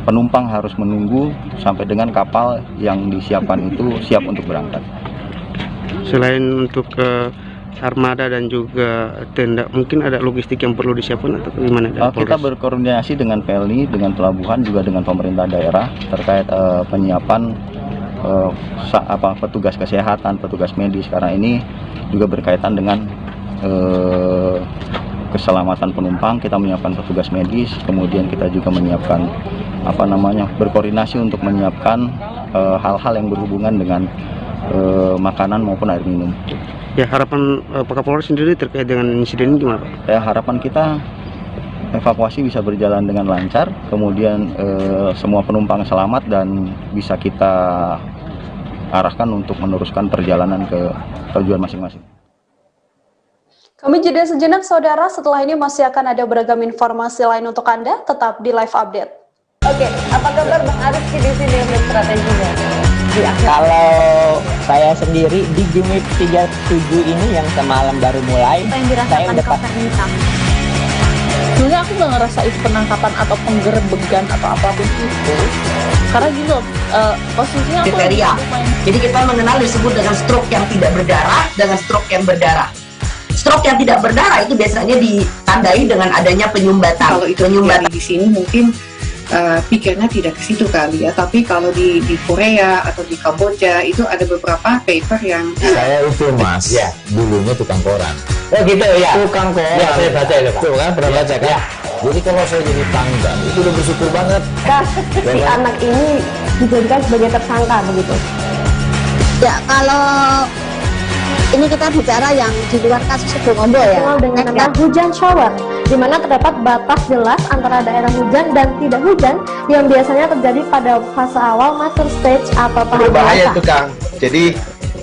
penumpang harus menunggu sampai dengan kapal yang disiapkan itu siap untuk berangkat. Selain untuk armada dan juga tenda, mungkin ada logistik yang perlu disiapkan atau bagaimana? Kita berkoordinasi dengan PLNI, dengan pelabuhan, juga dengan pemerintah daerah terkait penyiapan petugas kesehatan, petugas medis, karena ini juga berkaitan dengan keselamatan penumpang. Kita menyiapkan petugas medis, kemudian kita juga menyiapkan berkoordinasi untuk menyiapkan hal-hal yang berhubungan dengan makanan maupun air minum. Ya, harapan Pak Kapolres sendiri terkait dengan insiden ini gimana Pak? Ya, harapan kita evakuasi bisa berjalan dengan lancar, kemudian semua penumpang selamat dan bisa kita arahkan untuk meneruskan perjalanan ke tujuan masing-masing. Kami jeda sejenak saudara, setelah ini masih akan ada beragam informasi lain untuk Anda, tetap di Live Update. Oke, apa kabar Bang Arif di sini untuk strateginya? Kalau saya sendiri di Gimik 37 ini yang semalam baru mulai, saya udah sebenarnya aku nggak ngerasa itu penangkapan atau penggerebegan atau apapun itu, karena gitu posisinya kriteria. Jadi kita mengenal disebut dengan stroke yang tidak berdarah dengan stroke yang berdarah. Stroke yang tidak berdarah itu biasanya ditandai dengan adanya penyumbatan. Kalau itu penyumbatan di sini mungkin pikirnya tidak ke situ kali ya, tapi kalau di Korea atau di Kamboja itu ada beberapa paper yang saya itu mas, ya dulunya tukang koran. Oh gitu ya, tukang koran. Ya saya baca itu Pak. Tuh kan pernah baca kan? Ya. Jadi kalau saya jadi tanggal itu udah bersyukur banget. Si anak ini dijadikan sebagai tersangka begitu. Ya, kalau ini kita bicara yang di luar kasus Sebelum Ombo ya. Dengan nama hujan shower, di mana terdapat batas jelas antara daerah hujan dan tidak hujan yang biasanya terjadi pada fase awal master stage atau tahap berbahaya itu Kang. Jadi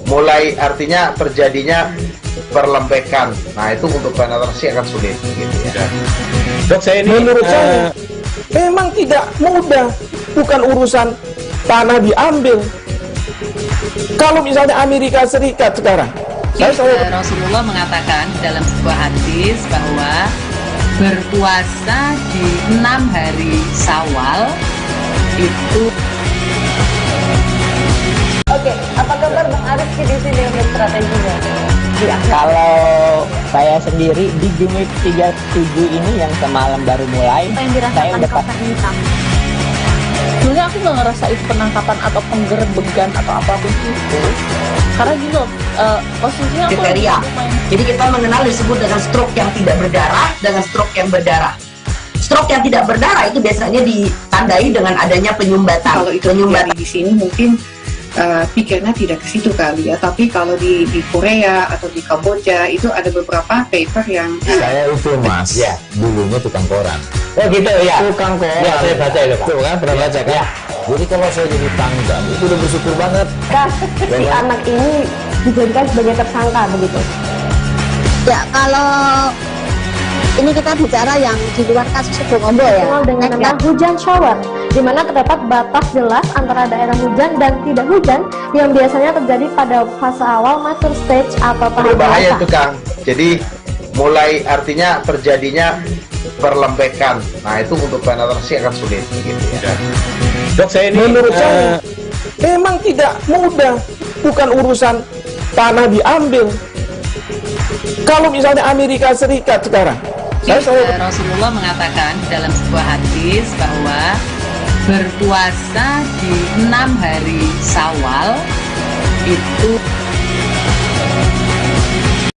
mulai artinya terjadinya perlembekan. Nah itu untuk penetrasi akan sulit gitu ya. Dok, saya ini menurut saya memang tidak mudah, bukan urusan tanah diambil. Kalau misalnya Amerika Serikat sekarang, Rasulullah mengatakan dalam sebuah hadis bahwa berpuasa di 6 hari Syawal itu. Oke, apa kabar Bang Arif di sini untuk strateginya? Kalau saya sendiri di Gimik 37 ini yang semalam baru mulai, saya udah sebenarnya aku nggak ngerasa itu penangkapan atau penggerebegan atau apapun itu, karena gitu posisinya kriteria. Jadi kita mengenal disebut dengan stroke yang tidak berdarah dengan stroke yang berdarah. Stroke yang tidak berdarah itu biasanya ditandai dengan adanya penyumbatan. Kalau itu penyumbatan di sini mungkin pikirnya tidak ke situ kali ya, tapi kalau di Korea atau di Kamboja itu ada beberapa paper yang saya itu mas, ya dulunya tukang koran. Oh gitu ya, tukang koran. Ya saya baca itu pak. Tuh kan pernah baca kan? Ya. Jadi kalau saya jadi tangga itu udah bersyukur banget. Si anak ini dijadikan sebagai tersangka begitu. Ya kalau ini kita bicara yang di luar kasus Sebongombo ya, dengan nama hujan shower, di mana terdapat batas jelas antara daerah hujan dan tidak hujan yang biasanya terjadi pada fase awal master stage atau tahap berbahaya dewasa. itu Kang. Jadi mulai artinya terjadinya perlembekan. Nah itu untuk penetrasi akan sulit gitu ya. Dok, saya ini menurut saya memang tidak mudah, bukan urusan tanah diambil. Kalau misalnya Amerika Serikat sekarang, Rasulullah mengatakan dalam sebuah hadis bahwa berpuasa di 6 hari Syawal itu.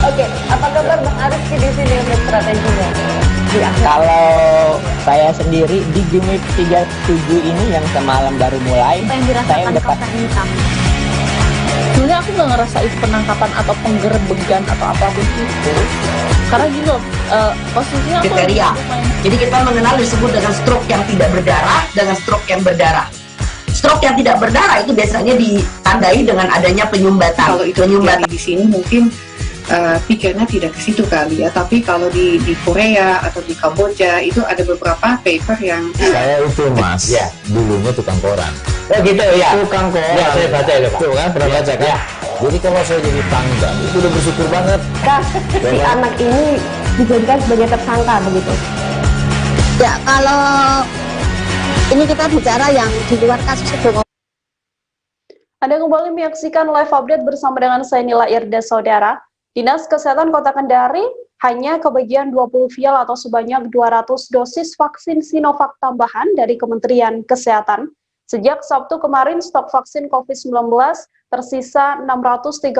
Oke, apa kabar Bang Arifki di sini untuk strateginya? Kalau saya sendiri di Game Week 37 ini yang semalam baru mulai, saya udah sebenarnya aku nggak ngerasa itu penangkapan atau penggerbegan atau apapun itu, karena gini loh, posisinya aku kriteria. Jadi kita mengenal disebut dengan stroke yang tidak berdarah dengan stroke yang berdarah. Stroke yang tidak berdarah itu biasanya ditandai dengan adanya penyumbatan. Kalau itu terjadi di sini mungkin pikirnya tidak ke situ kali ya, tapi kalau di Korea atau di Kamboja itu ada beberapa paper yang saya itu mas, ya dulunya tukang koran. Oh gitu ya, tukang koran. Ya saya baca itu pak. Tuh kan pernah baca kan? Ya. Jadi kalau saya jadi tangga itu udah bersyukur banget. Si anak ini dijadikan sebagai tersangka begitu. Ya kalau ini kita bicara yang di luar kasus Sebongombo. Anda kembali menyaksikan live update bersama dengan saya Nila Irda, saudara. Dinas Kesehatan Kota Kendari hanya kebagian 20 vial atau sebanyak 200 dosis vaksin Sinovac tambahan dari Kementerian Kesehatan. Sejak Sabtu kemarin, stok vaksin COVID-19 tersisa 633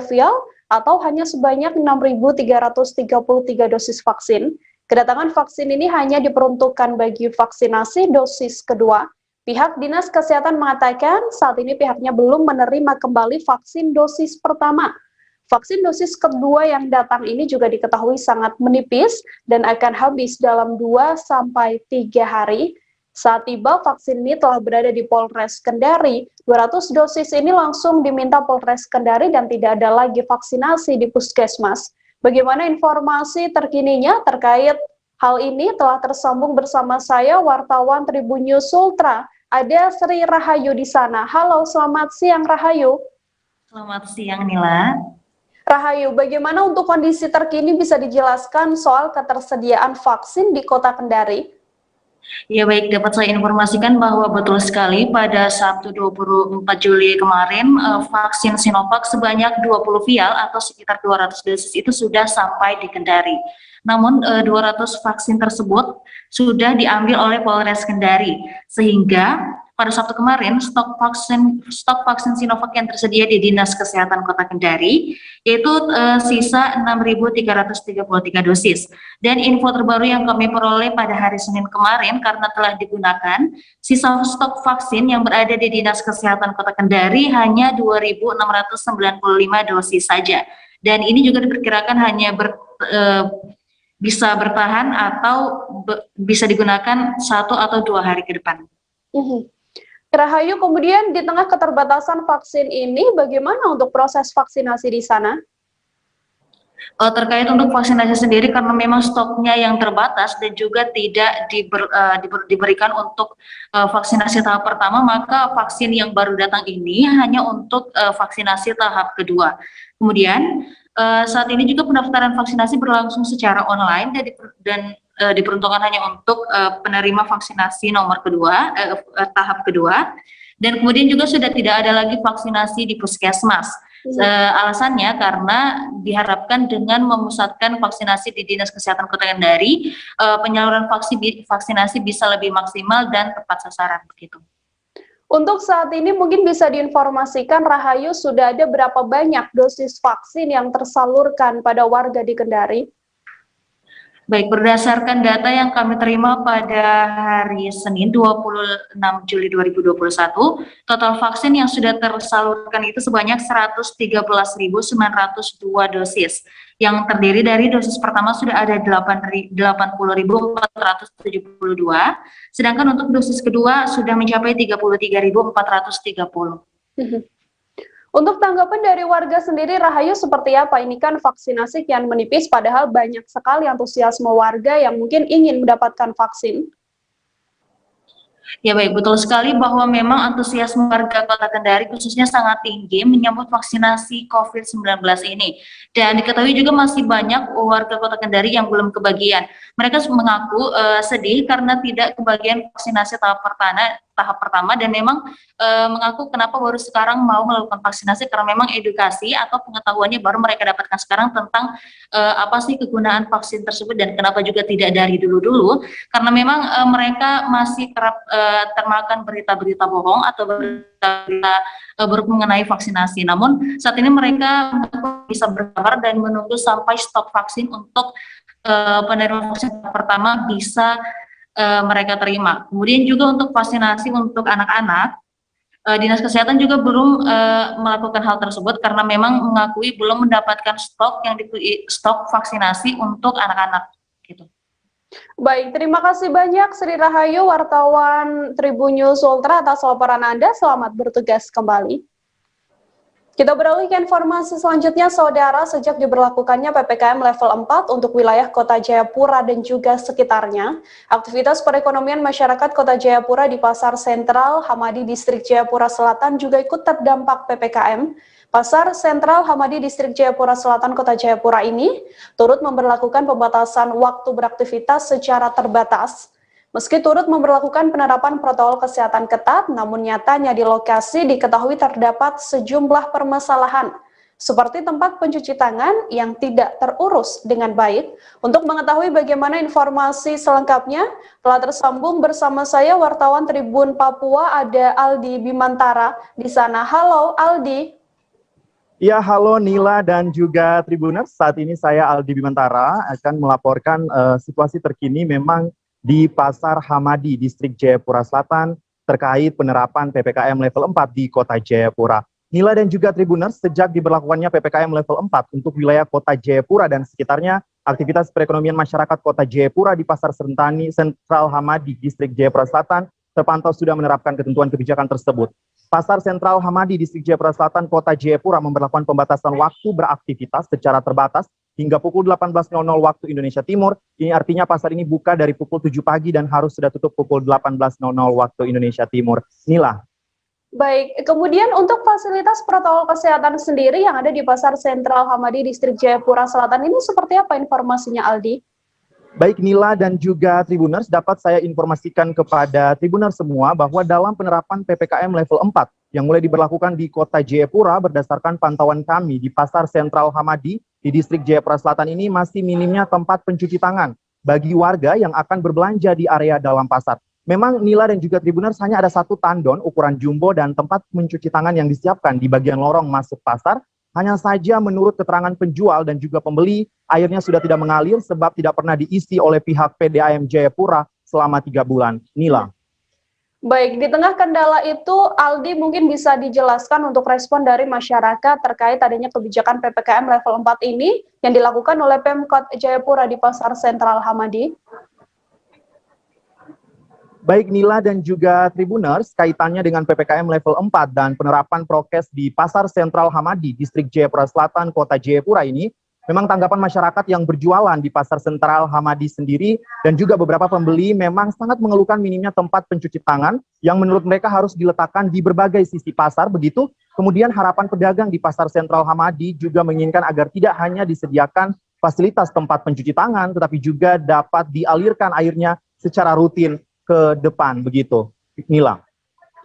vial atau hanya sebanyak 6.333 dosis vaksin. Kedatangan vaksin ini hanya diperuntukkan bagi vaksinasi dosis kedua. Pihak Dinas Kesehatan mengatakan saat ini pihaknya belum menerima kembali vaksin dosis pertama. Vaksin dosis kedua yang datang ini juga diketahui sangat menipis dan akan habis dalam 2-3 hari. Saat tiba, vaksin ini telah berada di Polres Kendari. 200 dosis ini langsung diminta Polres Kendari dan tidak ada lagi vaksinasi di puskesmas. Bagaimana informasi terkininya terkait hal ini telah tersambung bersama saya, wartawan Tribun News Ultra. Ada Sri Rahayu di sana. Halo, selamat siang Rahayu. Selamat siang Nila. Rahayu, bagaimana untuk kondisi terkini bisa dijelaskan soal ketersediaan vaksin di Kota Kendari? Ya baik, dapat saya informasikan bahwa betul sekali pada Sabtu 24 Juli kemarin vaksin Sinovac sebanyak 20 vial atau sekitar 200 dosis itu sudah sampai di Kendari. Namun 200 vaksin tersebut sudah diambil oleh Polres Kendari sehingga pada Sabtu kemarin stok vaksin Sinovac yang tersedia di Dinas Kesehatan Kota Kendari yaitu sisa 6.333 dosis. Dan info terbaru yang kami peroleh pada hari Senin kemarin karena telah digunakan, sisa stok vaksin yang berada di Dinas Kesehatan Kota Kendari hanya 2.695 dosis saja. Dan ini juga diperkirakan hanya bisa bertahan atau bisa digunakan 1 atau 2 hari ke depan. Rahayu, kemudian di tengah keterbatasan vaksin ini, bagaimana untuk proses vaksinasi di sana? Terkait untuk vaksinasi sendiri, karena memang stoknya yang terbatas dan juga tidak diberikan untuk vaksinasi tahap pertama, maka vaksin yang baru datang ini hanya untuk vaksinasi tahap kedua. Kemudian saat ini juga pendaftaran vaksinasi berlangsung secara online dan diperuntukkan hanya untuk penerima vaksinasi nomor kedua, tahap kedua, dan kemudian juga sudah tidak ada lagi vaksinasi di puskesmas. Alasannya karena diharapkan dengan memusatkan vaksinasi di Dinas Kesehatan Kota Kendari, penyaluran vaksinasi bisa lebih maksimal dan tepat sasaran begitu. Untuk saat ini mungkin bisa diinformasikan Rahayu, sudah ada berapa banyak dosis vaksin yang tersalurkan pada warga di Kendari? Baik, berdasarkan data yang kami terima pada hari Senin 26 Juli 2021, total vaksin yang sudah tersalurkan itu sebanyak 113.902 dosis, yang terdiri dari dosis pertama sudah ada 80.472, sedangkan untuk dosis kedua sudah mencapai 33.430. Untuk tanggapan dari warga sendiri, Rahayu, seperti apa? Ini kan vaksinasi kian menipis, padahal banyak sekali antusiasme warga yang mungkin ingin mendapatkan vaksin. Ya baik, betul sekali bahwa memang antusiasme warga Kota Kendari khususnya sangat tinggi menyambut vaksinasi COVID-19 ini. Dan diketahui juga masih banyak warga Kota Kendari yang belum kebagian. Mereka mengaku sedih karena tidak kebagian vaksinasi tahap pertama dan memang mengaku kenapa baru sekarang mau melakukan vaksinasi, karena memang edukasi atau pengetahuannya baru mereka dapatkan sekarang tentang apa sih kegunaan vaksin tersebut dan kenapa juga tidak dari dulu-dulu, karena memang mereka masih kerap termakan berita-berita bohong atau berita-berita buruk mengenai vaksinasi. Namun saat ini mereka bisa bersabar dan menunggu sampai stok vaksin untuk penerima vaksin pertama bisa mereka terima. Kemudian juga untuk vaksinasi untuk anak-anak, Dinas Kesehatan juga belum melakukan hal tersebut karena memang mengakui belum mendapatkan stok vaksinasi untuk anak-anak. Gitu. Baik, terima kasih banyak Sri Rahayu, wartawan Tribun News Ultra atas laporan Anda. Selamat bertugas kembali. Kita beralih ke informasi selanjutnya, Saudara. Sejak diberlakukannya PPKM level 4 untuk wilayah Kota Jayapura dan juga sekitarnya, aktivitas perekonomian masyarakat Kota Jayapura di Pasar Sentral Hamadi Distrik Jayapura Selatan juga ikut terdampak PPKM. Pasar Sentral Hamadi Distrik Jayapura Selatan Kota Jayapura ini turut memberlakukan pembatasan waktu beraktivitas secara terbatas. Meski turut memberlakukan penerapan protokol kesehatan ketat, namun nyatanya di lokasi diketahui terdapat sejumlah permasalahan, seperti tempat pencuci tangan yang tidak terurus dengan baik. Untuk mengetahui bagaimana informasi selengkapnya, telah tersambung bersama saya wartawan Tribun Papua, ada Aldi Bimantara di sana. Halo Aldi. Ya, halo Nila dan juga Tribuners. Saat ini saya Aldi Bimantara akan melaporkan situasi terkini memang di Pasar Hamadi, Distrik Jayapura Selatan, terkait penerapan PPKM level 4 di Kota Jayapura. Nila dan juga Tribuners, sejak diberlakukannya PPKM level 4 untuk wilayah Kota Jayapura dan sekitarnya, aktivitas perekonomian masyarakat Kota Jayapura di Pasar Sentral Hamadi, Distrik Jayapura Selatan, terpantau sudah menerapkan ketentuan kebijakan tersebut. Pasar Sentral Hamadi, Distrik Jayapura Selatan, Kota Jayapura memberlakukan pembatasan waktu beraktivitas secara terbatas hingga pukul 18.00 waktu Indonesia Timur. Ini artinya pasar ini buka dari pukul 7 pagi dan harus sudah tutup pukul 18.00 waktu Indonesia Timur. Nila. Baik, kemudian untuk fasilitas protokol kesehatan sendiri yang ada di Pasar Sentral Hamadi Distrik Jayapura Selatan ini seperti apa informasinya, Aldi? Baik Nila dan juga Tribuners, dapat saya informasikan kepada Tribuners semua bahwa dalam penerapan PPKM level 4 yang mulai diberlakukan di Kota Jayapura berdasarkan pantauan kami di Pasar Sentral Hamadi di Distrik Jayapura Selatan ini masih minimnya tempat pencuci tangan bagi warga yang akan berbelanja di area dalam pasar. Memang Nila dan juga Tribuners hanya ada satu tandon ukuran jumbo dan tempat mencuci tangan yang disiapkan di bagian lorong masuk pasar. Hanya saja menurut keterangan penjual dan juga pembeli, airnya sudah tidak mengalir sebab tidak pernah diisi oleh pihak PDAM Jayapura selama 3 bulan. Nila. Baik, di tengah kendala itu, Aldi mungkin bisa dijelaskan untuk respon dari masyarakat terkait adanya kebijakan PPKM level 4 ini yang dilakukan oleh Pemkot Jayapura di Pasar Sentral Hamadi. Baik Nila dan juga Tribuners, kaitannya dengan PPKM level 4 dan penerapan prokes di Pasar Sentral Hamadi, Distrik Jayapura Selatan, Kota Jayapura ini, memang tanggapan masyarakat yang berjualan di Pasar Sentral Hamadi sendiri dan juga beberapa pembeli memang sangat mengeluhkan minimnya tempat pencuci tangan yang menurut mereka harus diletakkan di berbagai sisi pasar begitu. Kemudian harapan pedagang di Pasar Sentral Hamadi juga menginginkan agar tidak hanya disediakan fasilitas tempat pencuci tangan, tetapi juga dapat dialirkan airnya secara rutin ke depan begitu. Nila.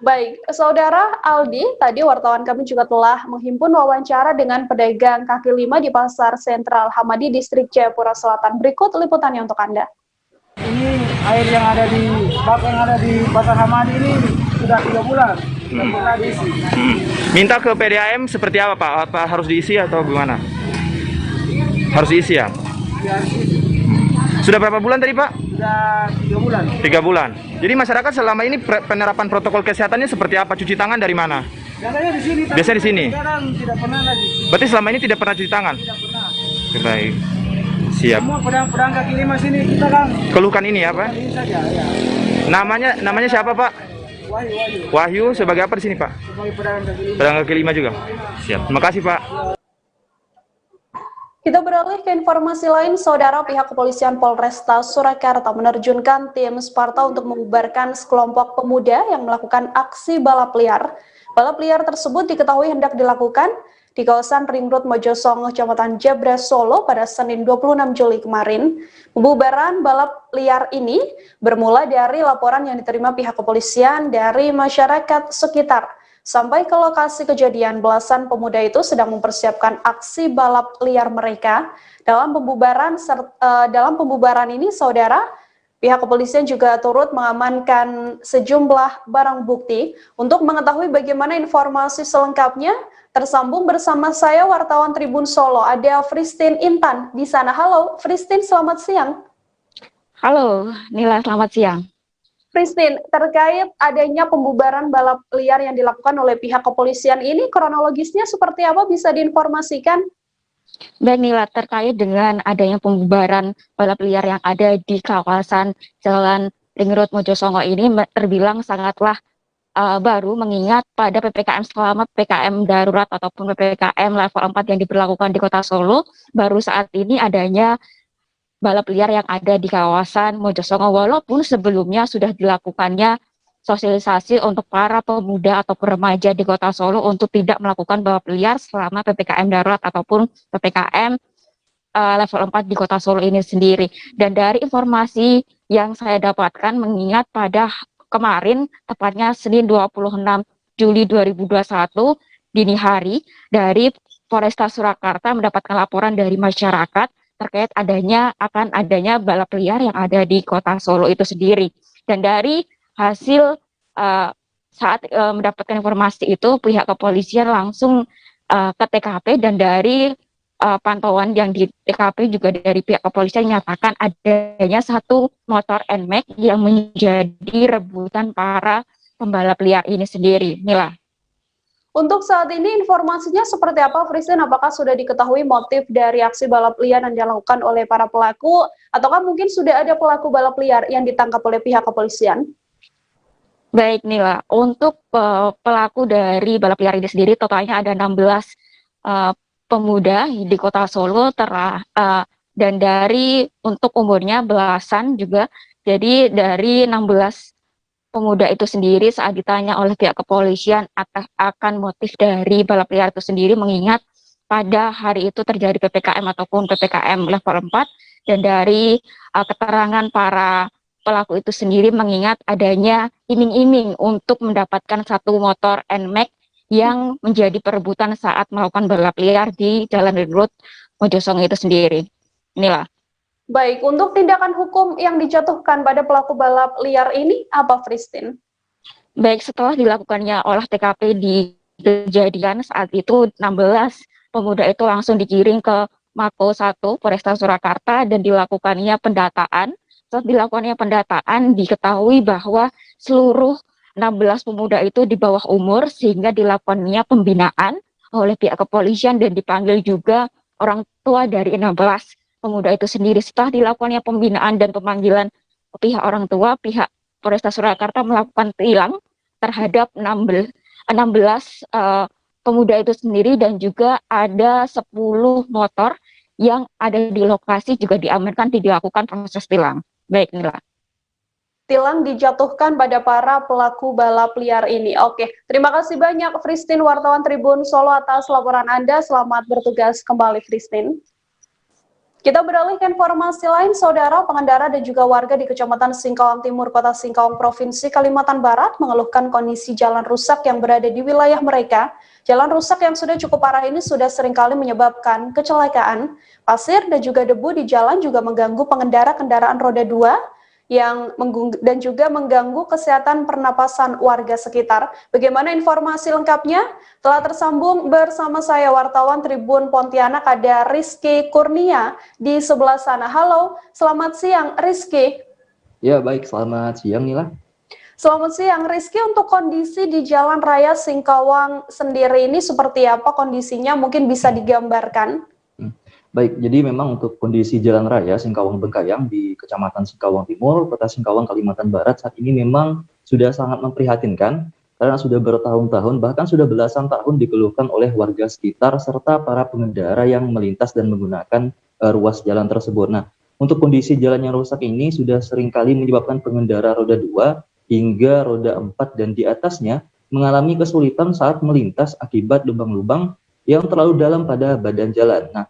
Baik, Saudara Aldi, tadi wartawan kami juga telah menghimpun wawancara dengan pedagang kaki lima di Pasar Sentral Hamadi Distrik Jayapura Selatan. Berikut liputannya untuk Anda. Ini air yang ada di bak yang ada di Pasar Hamadi ini sudah 3 bulan. Diisi. Minta ke PDAM seperti apa Pak? Apa harus diisi atau gimana? Harus diisi ya? Ya, harus diisi. Sudah berapa bulan tadi Pak? Sudah 3 bulan. 3 bulan. Jadi masyarakat selama ini penerapan protokol kesehatannya seperti apa? Cuci tangan dari mana? Biasanya di sini. Biasanya di sini. Sekarang tidak pernah lagi. Berarti selama ini tidak pernah cuci tangan? Tidak pernah. Oke, baik. Siap. Semua pedang kaki lima sini kita kan. Keluhkan ini ya Pak? Ini saja, ya. Namanya siapa Pak? Wahyu. Wahyu sebagai apa di sini Pak? Sebagai pedagang kaki lima. Pedagang kaki lima juga. Siap. Terima kasih Pak. Kita beralih ke informasi lain, saudara. Pihak kepolisian Polresta Surakarta menerjunkan tim Sparta untuk membubarkan sekelompok pemuda yang melakukan aksi balap liar. Balap liar tersebut diketahui hendak dilakukan di kawasan Ring Road Mojosongo, Kecamatan Jabres, Solo pada Senin 26 Juli kemarin. Pembubaran balap liar ini bermula dari laporan yang diterima pihak kepolisian dari masyarakat sekitar. Sampai ke lokasi kejadian, belasan pemuda itu sedang mempersiapkan aksi balap liar mereka. Dalam pembubaran ini, saudara, pihak kepolisian juga turut mengamankan sejumlah barang bukti. Untuk mengetahui bagaimana informasi selengkapnya, tersambung bersama saya wartawan Tribun Solo, ada Fristin Intan di sana. Halo, Fristin, selamat siang. Halo, Nila, selamat siang. Fristin, terkait adanya pembubaran balap liar yang dilakukan oleh pihak kepolisian ini, kronologisnya seperti apa, bisa diinformasikan? Baik Nila, terkait dengan adanya pembubaran balap liar yang ada di kawasan Jalan Ring Road Mojosongo ini terbilang sangatlah baru, mengingat pada PPKM selama PPKM darurat ataupun PPKM level 4 yang diberlakukan di Kota Solo, baru saat ini adanya balap liar yang ada di kawasan Mojosongo, walaupun sebelumnya sudah dilakukannya sosialisasi untuk para pemuda atau remaja di Kota Solo untuk tidak melakukan balap liar selama PPKM darurat ataupun PPKM level 4 di Kota Solo ini sendiri. Dan dari informasi yang saya dapatkan, mengingat pada kemarin, tepatnya Senin 26 Juli 2021 dini hari, dari Polresta Surakarta mendapatkan laporan dari masyarakat terkait adanya balap liar yang ada di Kota Solo itu sendiri. Dan dari hasil saat mendapatkan informasi itu, pihak kepolisian langsung ke TKP, dan dari pantauan yang di TKP juga dari pihak kepolisian menyatakan adanya satu motor NMAX yang menjadi rebutan para pembalap liar ini sendiri. Mila. Untuk saat ini informasinya seperti apa, Fristin? Apakah sudah diketahui motif dari aksi balap liar yang dilakukan oleh para pelaku, ataukah mungkin sudah ada pelaku balap liar yang ditangkap oleh pihak kepolisian? Baik Nila, untuk pelaku dari balap liar ini sendiri totalnya ada 16 pemuda di Kota Solo, dan dari untuk umurnya belasan juga. Jadi dari 16 pemuda itu sendiri, saat ditanya oleh pihak kepolisian akan motif dari balap liar itu sendiri, mengingat pada hari itu terjadi PPKM ataupun PPKM level 4, dan dari keterangan para pelaku itu sendiri mengingat adanya iming-iming untuk mendapatkan satu motor NMAX yang menjadi perebutan saat melakukan balap liar di Jalan Ring Road Mojosongo itu sendiri. Inilah. Baik, untuk tindakan hukum yang dijatuhkan pada pelaku balap liar ini apa, Fristin? Baik, setelah dilakukannya olah TKP di kejadian, saat itu 16 pemuda itu langsung dikirim ke Mako 1 Polresta Surakarta dan dilakukannya pendataan. Saat dilakukannya pendataan, diketahui bahwa seluruh 16 pemuda itu di bawah umur, sehingga dilakukannya pembinaan oleh pihak kepolisian dan dipanggil juga orang tua dari 16 pemuda itu sendiri. Setelah dilakukannya pembinaan dan pemanggilan pihak orang tua, pihak Polresta Surakarta melakukan tilang terhadap 16 pemuda itu sendiri, dan juga ada 10 motor yang ada di lokasi juga diamankan, dilakukan proses tilang. Baik, Nila. Tilang dijatuhkan pada para pelaku balap liar ini. Oke, terima kasih banyak Fristin, wartawan Tribun Solo, atas laporan Anda. Selamat bertugas kembali, Fristin. Kita beralih ke informasi lain, saudara. Pengendara dan juga warga di Kecamatan Singkawang Timur, Kota Singkawang, Provinsi Kalimantan Barat mengeluhkan kondisi jalan rusak yang berada di wilayah mereka. Jalan rusak yang sudah cukup parah ini sudah seringkali menyebabkan kecelakaan. Pasir dan juga debu di jalan juga mengganggu pengendara kendaraan roda 2 dan juga mengganggu kesehatan pernapasan warga sekitar. Bagaimana informasi lengkapnya? Telah tersambung bersama saya wartawan Tribun Pontianak, ada Rizky Kurnia di sebelah sana. Halo, selamat siang Rizky. Ya baik, selamat siang Nila. Selamat siang Rizky, untuk kondisi di Jalan Raya Singkawang sendiri ini seperti apa kondisinya? Mungkin bisa digambarkan? Baik, jadi memang untuk kondisi Jalan Raya Singkawang Bengkayang di Kecamatan Singkawang Timur, Kota Singkawang, Kalimantan Barat saat ini memang sudah sangat memprihatinkan karena sudah bertahun-tahun, bahkan sudah belasan tahun dikeluhkan oleh warga sekitar serta para pengendara yang melintas dan menggunakan ruas jalan tersebut. Nah, untuk kondisi jalan yang rusak ini sudah seringkali menyebabkan pengendara roda 2 hingga roda 4 dan di atasnya mengalami kesulitan saat melintas akibat lubang-lubang yang terlalu dalam pada badan jalan. Nah,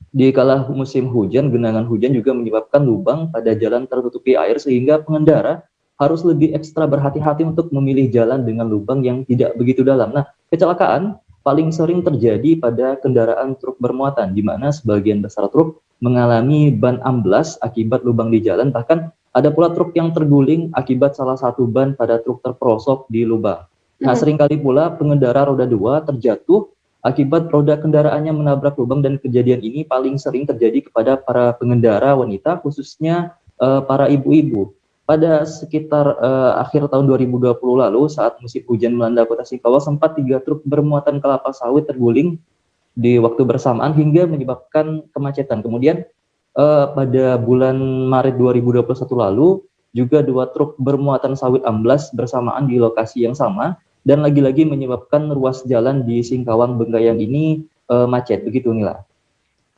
di kala musim hujan, genangan hujan juga menyebabkan lubang pada jalan tertutupi air sehingga pengendara harus lebih ekstra berhati-hati untuk memilih jalan dengan lubang yang tidak begitu dalam. Nah, kecelakaan paling sering terjadi pada kendaraan truk bermuatan, di mana sebagian besar truk mengalami ban amblas akibat lubang di jalan, bahkan ada pula truk yang terguling akibat salah satu ban pada truk terperosok di lubang. Nah, seringkali pula pengendara roda 2 terjatuh akibat roda kendaraannya menabrak lubang, dan kejadian ini paling sering terjadi kepada para pengendara wanita, khususnya para ibu-ibu. Pada sekitar akhir tahun 2020 lalu, saat musim hujan melanda Kota Singkawang, sempat 3 truk bermuatan kelapa sawit terguling di waktu bersamaan hingga menyebabkan kemacetan. Kemudian pada bulan Maret 2021 lalu, juga 2 truk bermuatan sawit amblas bersamaan di lokasi yang sama, dan lagi-lagi menyebabkan ruas jalan di Singkawang Bengkayang ini macet. Begitu Nila.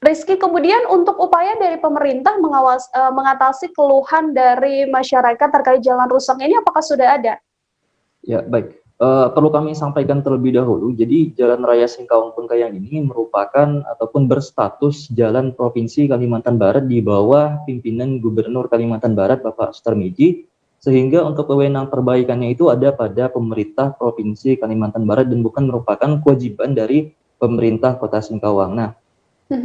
Rizky, kemudian untuk upaya dari pemerintah mengatasi keluhan dari masyarakat terkait jalan rusak ini, apakah sudah ada? Ya baik, perlu kami sampaikan terlebih dahulu. Jadi Jalan Raya Singkawang Bengkayang ini merupakan ataupun berstatus Jalan Provinsi Kalimantan Barat di bawah pimpinan Gubernur Kalimantan Barat Bapak Sutarmiji, sehingga untuk wewenang perbaikannya itu ada pada pemerintah Provinsi Kalimantan Barat dan bukan merupakan kewajiban dari pemerintah Kota Singkawang. Nah,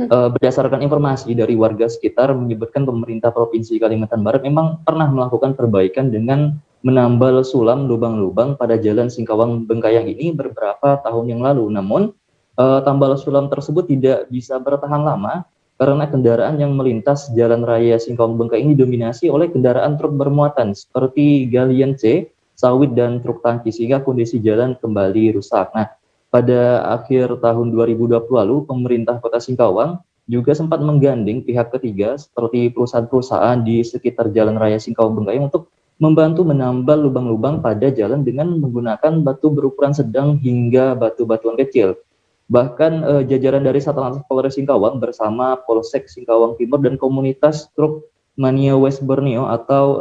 berdasarkan informasi dari warga sekitar menyebutkan pemerintah Provinsi Kalimantan Barat memang pernah melakukan perbaikan dengan menambal sulam lubang-lubang pada Jalan Singkawang Bengkayang ini beberapa tahun yang lalu. Namun, tambal sulam tersebut tidak bisa bertahan lama karena kendaraan yang melintas Jalan Raya Singkawang Bengkayang ini didominasi oleh kendaraan truk bermuatan seperti galian C, sawit, dan truk tangki, sehingga kondisi jalan kembali rusak. Nah, pada akhir tahun 2020 lalu, pemerintah Kota Singkawang juga sempat menggandeng pihak ketiga seperti perusahaan-perusahaan di sekitar Jalan Raya Singkawang Bengkayang untuk membantu menambal lubang-lubang pada jalan dengan menggunakan batu berukuran sedang hingga batu-batuan kecil. Bahkan jajaran dari Satlantas Polres Singkawang bersama Polsek Singkawang Timur dan komunitas truk Mania West Borneo atau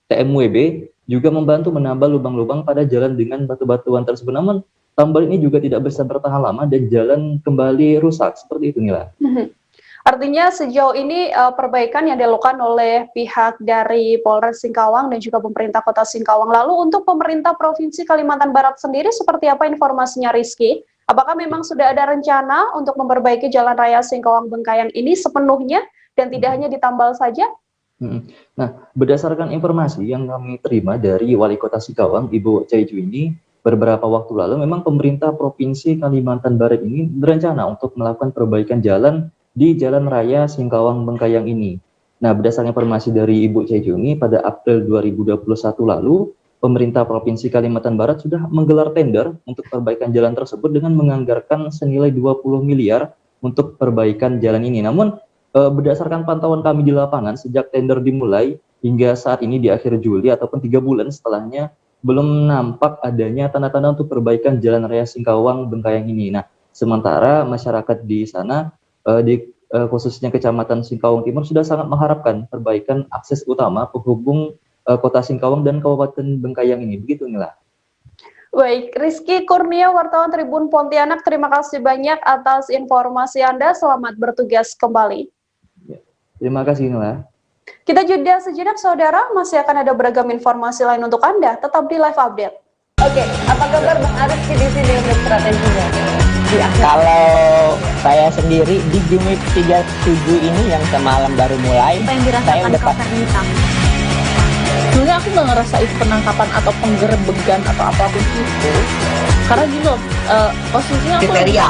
TMWB juga membantu menambal lubang-lubang pada jalan dengan batu-batuan tersebut. Namun tambal ini juga tidak bisa bertahan lama dan jalan kembali rusak. Seperti itu Nila. Artinya sejauh ini perbaikan yang dilakukan oleh pihak dari Polres Singkawang dan juga pemerintah Kota Singkawang. Lalu untuk pemerintah Provinsi Kalimantan Barat sendiri seperti apa informasinya Rizky? Apakah memang sudah ada rencana untuk memperbaiki Jalan Raya Singkawang Bengkayang ini sepenuhnya dan tidak hanya ditambal saja? Nah, berdasarkan informasi yang kami terima dari Wali Kota Singkawang, Ibu Caicu ini, beberapa waktu lalu memang pemerintah Provinsi Kalimantan Barat ini berencana untuk melakukan perbaikan jalan di Jalan Raya Singkawang Bengkayang ini. Nah, berdasarkan informasi dari Ibu Caicu ini, pada April 2021 lalu, pemerintah Provinsi Kalimantan Barat sudah menggelar tender untuk perbaikan jalan tersebut dengan menganggarkan senilai 20 miliar untuk perbaikan jalan ini. Namun, berdasarkan pantauan kami di lapangan, sejak tender dimulai hingga saat ini di akhir Juli ataupun 3 bulan setelahnya, belum nampak adanya tanda-tanda untuk perbaikan Jalan Raya Singkawang Bengkayang ini. Nah, sementara masyarakat di sana, khususnya Kecamatan Singkawang Timur, sudah sangat mengharapkan perbaikan akses utama penghubung Kota Singkawang dan Kabupaten Bengkayang ini. Begitu Nila. Baik, Rizky Kurnia, wartawan Tribun Pontianak, terima kasih banyak atas informasi Anda. Selamat bertugas kembali. Ya, terima kasih Nila. Kita jeda sejenak saudara, masih akan ada beragam informasi lain untuk Anda. Tetap di Live Update. Oke, apa kabar Bang Arif di sini untuk strateginya? Kalau saya sendiri di Gimik 37 ini yang semalam baru mulai, saya udah Sebenarnya aku nggak ngerasa itu penangkapan atau penggerebekan atau apapun itu. Karena gini loh, posisinya aku kriteria.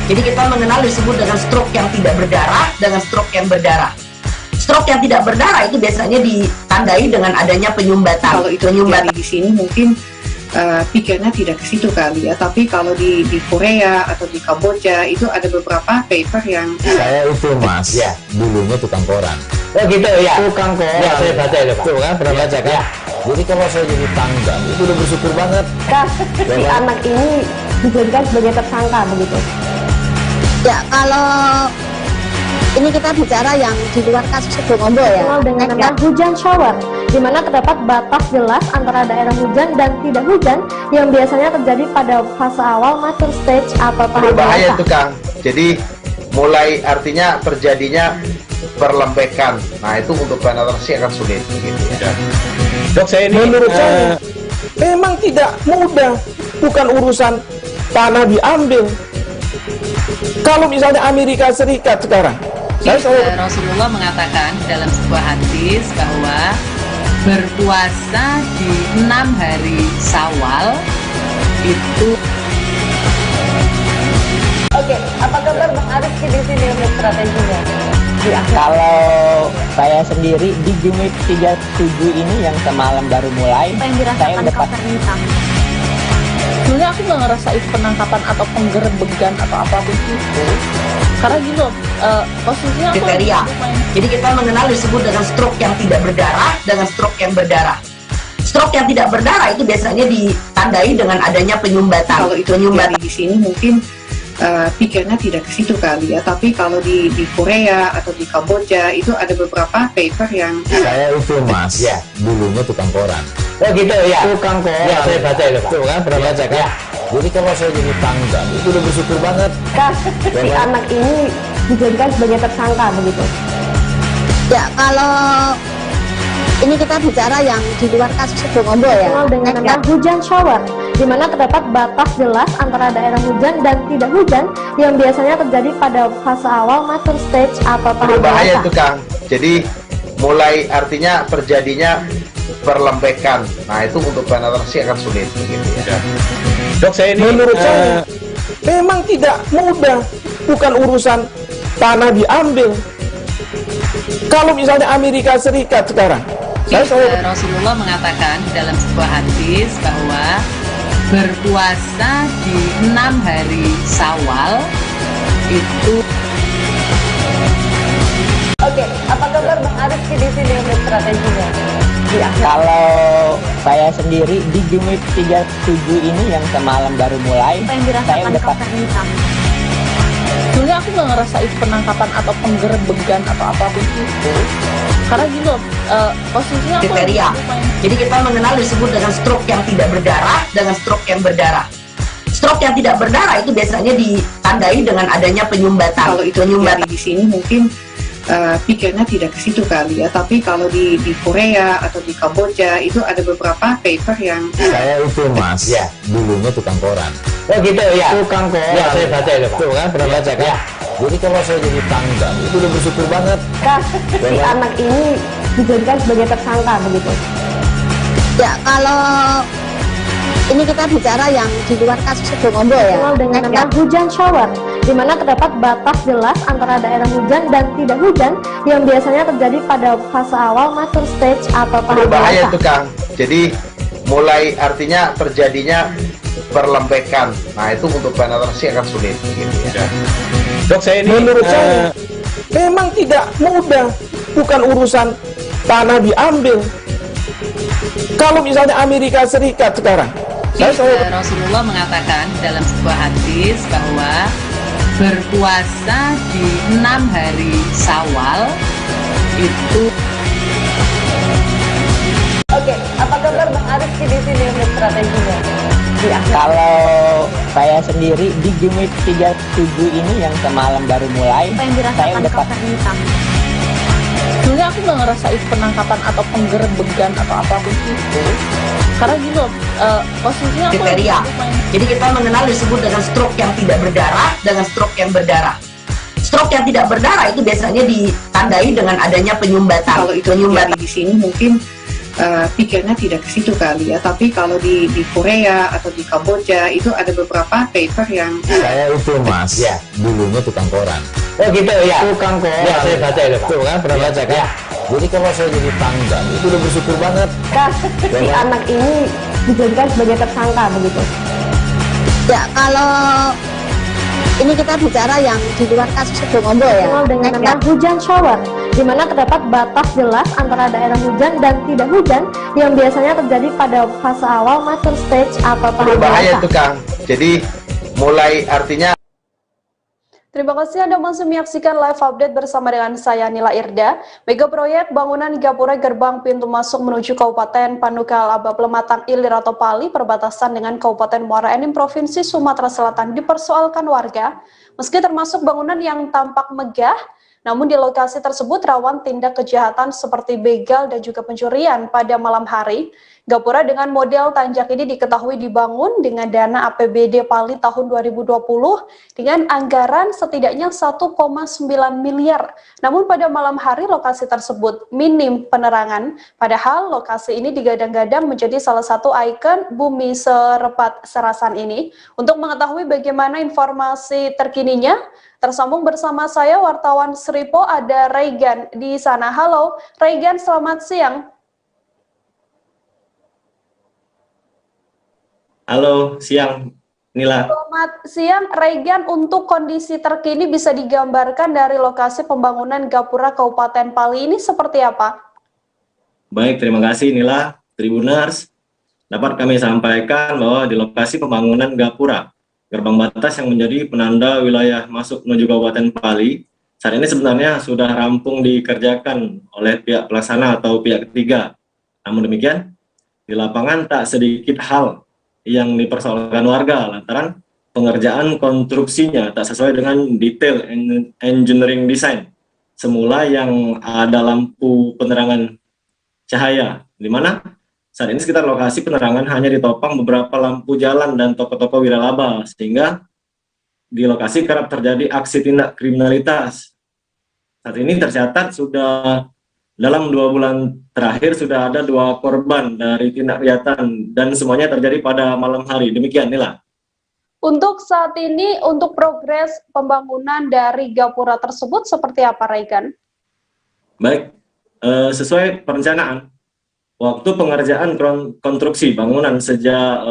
Jadi kita mengenal disebut dengan stroke yang tidak berdarah dengan stroke yang berdarah. Stroke yang tidak berdarah itu biasanya ditandai dengan adanya penyumbatan. Kalau itu penyumbatan di sini mungkin pikirnya tidak ke situ kali ya, tapi kalau di Korea atau di Kamboja itu ada beberapa paper yang saya itu mas ya dulunya tukang koran. Oh gitu ya, tukang koran ya, saya baca itu Pak. Tuh kan pernah baca kan ya. Jadi kalau saya jadi tanggal itu udah bersyukur banget si anak ini dijadikan sebagai tersangka begitu ya. Kalau ini kita bicara yang di luar kasus Situbondo ya, dengan nama hujan shower, di mana terdapat batas jelas antara daerah hujan dan tidak hujan yang biasanya terjadi pada fase awal mature stage atau tahap berbahaya itu Kang. Jadi mulai artinya terjadinya perlembekan. Nah itu untuk penetrasi akan sulit gitu ya. Dok, saya ini menurut saya memang tidak mudah, bukan urusan tanah diambil. Kalau misalnya Amerika Serikat sekarang, Rasulullah mengatakan dalam sebuah hadis bahwa berpuasa di 6 hari Syawal itu. Oke, apa kabar Bang Arif di sini untuk strateginya? Ya, kalau saya sendiri di Gimik 37 ini yang semalam baru mulai, saya dapat sebenarnya aku nggak ngerasa itu penangkapan atau penggerebekan atau apapun itu. Karena gini loh, posisinya kriteria. Jadi kita mengenal disebut dengan stroke yang tidak berdarah dengan stroke yang berdarah. Stroke yang tidak berdarah itu biasanya ditandai dengan adanya penyumbatan. Kalau itu penyumbatan di sini mungkin pikirnya tidak ke situ kali ya, tapi kalau di Korea atau di Kamboja itu ada beberapa paper yang saya itu mas ya dulunya tukang koran. Oh gitu ya, tukang koran ya, saya baca itu Pak. Tuh kan pernah baca kan ya. Jadi kalau saya jadi tanggal itu udah bersyukur banget si anak ini dijadikan sebagai tersangka begitu ya. Kalau ini kita bicara yang di luar kasus Situbondo ya, dengan nama hujan shower, di mana terdapat batas jelas antara daerah hujan dan tidak hujan yang biasanya terjadi pada fase awal mature stage atau tahap berbahaya itu Kang. Jadi mulai artinya terjadinya perlembekan. Nah itu untuk penetrasi akan sulit gitu ya. Dok, saya ini menurut saya memang tidak mudah, bukan urusan tanah diambil. Kalau misalnya Amerika Serikat sekarang, Rasulullah mengatakan dalam sebuah hadis bahwa berpuasa di 6 hari Syawal itu. Oke, apa kabar Bang Arif di sini untuk strateginya? Ya, kalau saya sendiri di Gimik 37 ini yang semalam baru mulai, saya dapat sebenarnya aku nggak ngerasa itu penangkapan atau penggerebekan atau apapun itu. Karena gini loh, posisinya kriteria. Jadi kita mengenal disebut dengan stroke yang tidak berdarah dengan stroke yang berdarah. Stroke yang tidak berdarah itu biasanya ditandai dengan adanya penyumbatan. Kalau itu penyumbatan di sini mungkin pikirnya tidak ke situ kali ya, tapi kalau di Korea atau di Kamboja itu ada beberapa paper yang saya itu mas ya dulunya tukang koran. Oh gitu ya, tukang koran ya, saya baca itu Pak. Tuh kan pernah baca kan ya. Jadi kalau saya jadi tanggal itu udah bersyukur banget si anak ini dijadikan sebagai tersangka begitu ya. Kalau ini kita bicara yang di luar kasus Situbondo ya, dengan nama hujan shower, di mana terdapat batas jelas antara daerah hujan dan tidak hujan yang biasanya terjadi pada fase awal mature stage atau tahap berbahaya itu Kang. Jadi mulai artinya terjadinya perlembekan. Nah itu untuk penetrasi akan sulit gitu ya. Dok, saya ini menurut saya memang tidak mudah, bukan urusan tanah diambil. Kalau misalnya Amerika Serikat sekarang, Rasulullah mengatakan dalam sebuah hadis bahwa berpuasa di 6 hari Syawal itu. Oke, apa kabar Bang Arif di sini untuk strateginya? Ya, kalau saya sendiri di Gimik 37 ini yang semalam baru mulai, saya dapat sebenarnya aku nggak ngerasa itu penangkapan atau penggerebekan atau apapun itu. Karena gini loh, posisinya kriteria. Jadi kita mengenal disebut dengan stroke yang tidak berdarah dengan stroke yang berdarah. Stroke yang tidak berdarah itu biasanya ditandai dengan adanya penyumbatan. Kalau itu penyumbatan di sini mungkin pikirnya tidak ke situ kali ya, tapi kalau di Korea atau di Kamboja itu ada beberapa paper yang saya itu mas, ya dulunya tukang koran. Oh gitu ya, tukang koran. Ya saya baca itu Pak. Tuh kan pernah baca kan? Ya. Jadi kalau saya jadi pangdam itu udah bersyukur banget. Si anak ini dijadikan sebagai tersangka begitu. Ya kalau ini kita bicara yang di luar kasus Situbondo ya, dengan nama hujan shower, di mana terdapat batas jelas antara daerah hujan dan tidak hujan yang biasanya terjadi pada fase awal master stage atau tahap bahaya itu Kang. Jadi mulai artinya. Terima kasih Anda masih menyaksikan live update bersama dengan saya Nila Irda. Mega proyek bangunan gapura gerbang pintu masuk menuju Kabupaten Panukal Aba Plematang Ilir atau Pali perbatasan dengan Kabupaten Muara Enim Provinsi Sumatera Selatan dipersoalkan warga. Meski termasuk bangunan yang tampak megah, namun di lokasi tersebut rawan tindak kejahatan seperti begal dan juga pencurian pada malam hari. Gapura dengan model tanjak ini diketahui dibangun dengan dana APBD Pali tahun 2020 dengan anggaran setidaknya 1,9 miliar. Namun pada malam hari lokasi tersebut minim penerangan, padahal lokasi ini digadang-gadang menjadi salah satu ikon bumi Serepat Serasan ini. Untuk mengetahui bagaimana informasi terkininya, tersambung bersama saya wartawan Sripo, ada Regan di sana. Halo Regan, selamat siang. Halo, siang Nila. Selamat siang Regan, untuk kondisi terkini bisa digambarkan dari lokasi pembangunan gapura Kabupaten Pali ini seperti apa? Baik, terima kasih Nila. Tribuners, dapat kami sampaikan bahwa di lokasi pembangunan gapura gerbang batas yang menjadi penanda wilayah masuk menuju Kabupaten Pali, saat ini sebenarnya sudah rampung dikerjakan oleh pihak pelaksana atau pihak ketiga. Namun demikian, di lapangan tak sedikit hal yang dipersoalkan warga lantaran pengerjaan konstruksinya tak sesuai dengan detail engineering design. Semula yang ada lampu penerangan cahaya, di mana saat ini sekitar lokasi penerangan hanya ditopang beberapa lampu jalan dan toko-toko wiralaba, sehingga di lokasi kerap terjadi aksi tindak kriminalitas. Saat ini tercatat sudah dalam 2 bulan terakhir sudah ada 2 korban dari tindak kejahatan dan semuanya terjadi pada malam hari. Demikian Nila. Untuk saat ini, untuk progres pembangunan dari gapura tersebut seperti apa Regan? Baik, sesuai perencanaan, waktu pengerjaan konstruksi bangunan sejak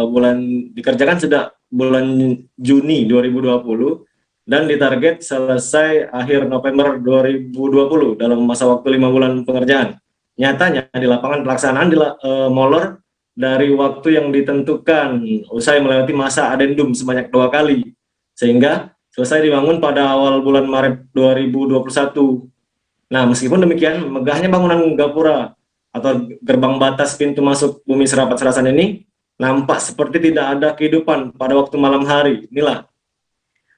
dikerjakan sejak bulan Juni 2020 dan ditarget selesai akhir November 2020 dalam masa waktu 5 bulan pengerjaan. Nyatanya di lapangan pelaksanaan molor dari waktu yang ditentukan usai melewati masa adendum sebanyak 2 kali, sehingga selesai dibangun pada awal bulan Maret 2021. Nah, meskipun demikian, megahnya bangunan gapura atau gerbang batas pintu masuk bumi Serepat Serasan ini nampak seperti tidak ada kehidupan pada waktu malam hari. Inilah.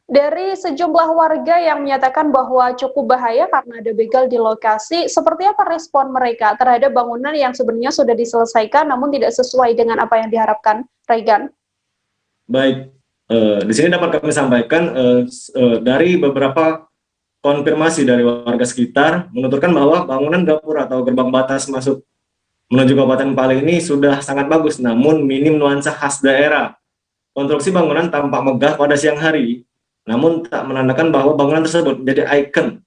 Dari sejumlah warga yang menyatakan bahwa cukup bahaya karena ada begal di lokasi, seperti apa respon mereka terhadap bangunan yang sebenarnya sudah diselesaikan namun tidak sesuai dengan apa yang diharapkan, Regan? Menarik. Di sini dapat kami sampaikan dari beberapa konfirmasi dari warga sekitar menuturkan bahwa bangunan gapura atau gerbang batas masuk menuju Kabupaten Pali ini sudah sangat bagus, namun minim nuansa khas daerah. Konstruksi bangunan tampak megah pada siang hari, namun tak menandakan bahwa bangunan tersebut menjadi ikon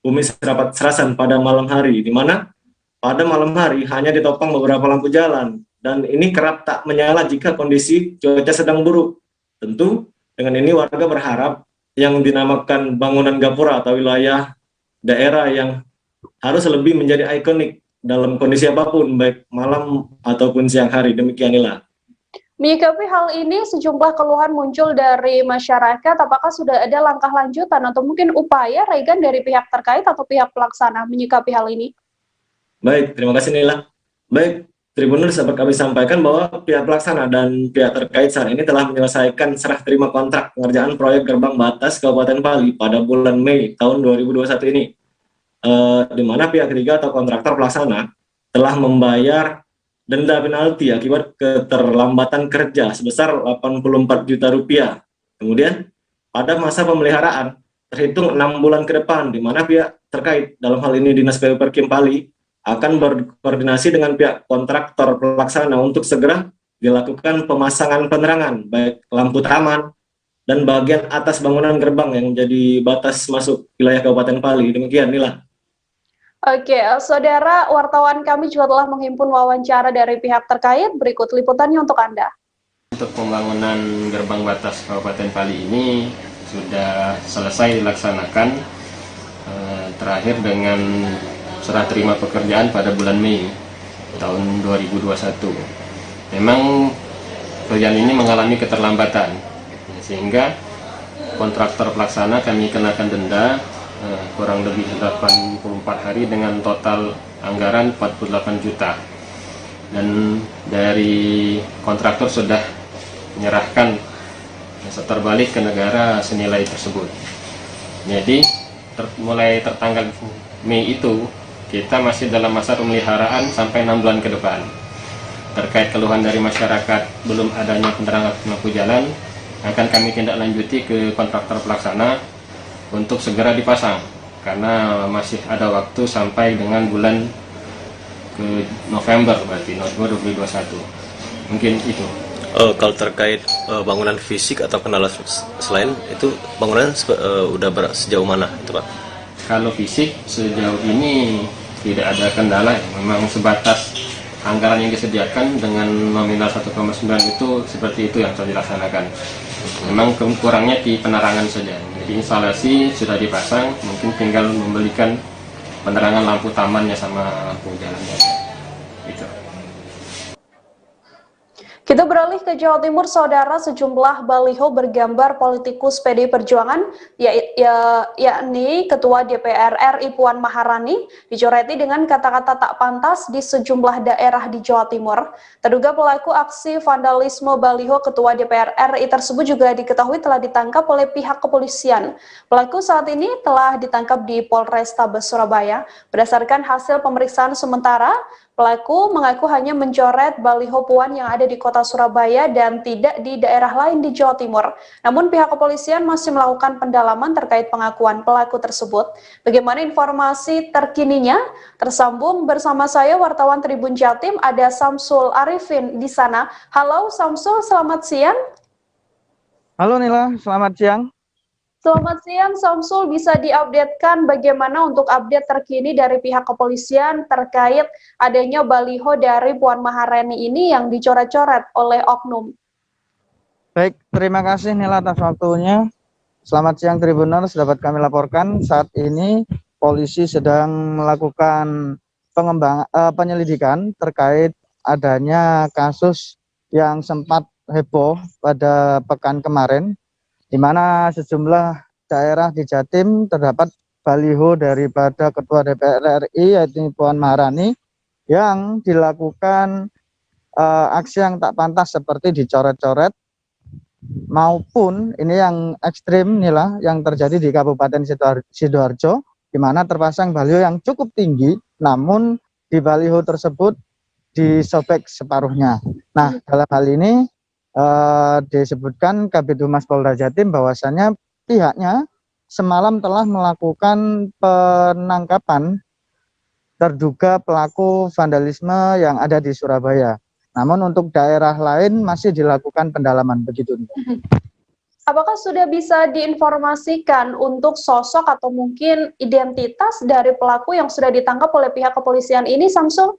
bumi Serepat Serasan pada malam hari, di mana pada malam hari hanya ditopang beberapa lampu jalan, dan ini kerap tak menyala jika kondisi cuaca sedang buruk. Tentu dengan ini warga berharap yang dinamakan bangunan gapura atau wilayah daerah yang harus lebih menjadi ikonik dalam kondisi apapun, baik malam ataupun siang hari. Demikianilah. Menyikapi hal ini, sejumlah keluhan muncul dari masyarakat. Apakah sudah ada langkah lanjutan atau mungkin upaya Regan dari pihak terkait atau pihak pelaksana menyikapi hal ini? Baik, terima kasih Nila. Baik, Tribuners, dapat kami sampaikan bahwa pihak pelaksana dan pihak terkait saat ini telah menyelesaikan serah terima kontrak pengerjaan proyek gerbang batas Kabupaten Pali pada bulan Mei tahun 2021 ini, di mana pihak ketiga atau kontraktor pelaksana telah membayar denda penalti akibat keterlambatan kerja sebesar 84 juta rupiah. Kemudian pada masa pemeliharaan terhitung 6 bulan ke depan, di mana pihak terkait dalam hal ini Dinas PUPR Kim Pali akan berkoordinasi dengan pihak kontraktor pelaksana untuk segera dilakukan pemasangan penerangan, baik lampu taman dan bagian atas bangunan gerbang yang menjadi batas masuk wilayah Kabupaten Pali. Demikian, Nila. Oke, saudara wartawan kami juga telah menghimpun wawancara dari pihak terkait. Berikut liputannya untuk Anda. Untuk pembangunan gerbang batas Kabupaten Pali ini sudah selesai dilaksanakan terakhir dengan serah terima pekerjaan pada bulan Mei tahun 2021. Memang pekerjaan ini mengalami keterlambatan sehingga kontraktor pelaksana kami kenakan denda kurang lebih 84 hari dengan total anggaran 48 juta, dan dari kontraktor sudah menyerahkan setor balik ke negara senilai tersebut. Jadi mulai tertanggal Mei itu kita masih dalam masa pemeliharaan sampai 6 bulan ke depan. Terkait keluhan dari masyarakat belum adanya penerangan lampu jalan, akan kami tindak lanjuti ke kontraktor pelaksana untuk segera dipasang, karena masih ada waktu sampai dengan bulan ke November, berarti November 2021. Mungkin itu. Kalau terkait bangunan fisik atau kendala selain itu, bangunan udah sejauh mana itu, Pak? Kalau fisik sejauh ini tidak ada kendala, memang sebatas anggaran yang disediakan dengan nominal 1,9 itu seperti itu yang sudah dilaksanakan. Memang kurangnya di penerangan saja. Jadi instalasi sudah dipasang, mungkin tinggal membelikan penerangan lampu tamannya sama lampu jalannya. Itu. Kita beralih ke Jawa Timur, saudara. Sejumlah baliho bergambar politikus PDI Perjuangan, yakni Ketua DPR RI Puan Maharani, dicoreti dengan kata-kata tak pantas di sejumlah daerah di Jawa Timur. Terduga pelaku aksi vandalisme baliho Ketua DPR RI tersebut juga diketahui telah ditangkap oleh pihak kepolisian. Pelaku saat ini telah ditangkap di Polrestabes Surabaya. Berdasarkan hasil pemeriksaan sementara, pelaku mengaku hanya mencoret baliho Puan yang ada di kota Surabaya dan tidak di daerah lain di Jawa Timur. Namun pihak kepolisian masih melakukan pendalaman terkait pengakuan pelaku tersebut. Bagaimana informasi terkininya? Tersambung bersama saya wartawan Tribun Jatim, ada Samsul Arifin di sana. Halo Samsul, selamat siang. Halo Nila, selamat siang. Selamat siang Samsul, bisa diupdatekan bagaimana untuk update terkini dari pihak kepolisian terkait adanya baliho dari Puan Maharani ini yang dicoret-coret oleh oknum? Baik, terima kasih Nila atas waktunya. Selamat siang Tribuners, dapat kami laporkan saat ini polisi sedang melakukan penyelidikan terkait adanya kasus yang sempat heboh pada pekan kemarin, di mana sejumlah daerah di Jatim terdapat baliho daripada Ketua DPR RI yaitu Puan Maharani yang dilakukan aksi yang tak pantas seperti dicoret-coret, maupun ini yang ekstrim inilah yang terjadi di Kabupaten Sidoarjo, di mana terpasang baliho yang cukup tinggi, namun di baliho tersebut disobek separuhnya. Nah, dalam hal ini disebutkan Kabid Humas Polda Jatim bahwasannya pihaknya semalam telah melakukan penangkapan terduga pelaku vandalisme yang ada di Surabaya. Namun untuk daerah lain masih dilakukan pendalaman, begitu. Apakah sudah bisa diinformasikan untuk sosok atau mungkin identitas dari pelaku yang sudah ditangkap oleh pihak kepolisian ini, Samsul?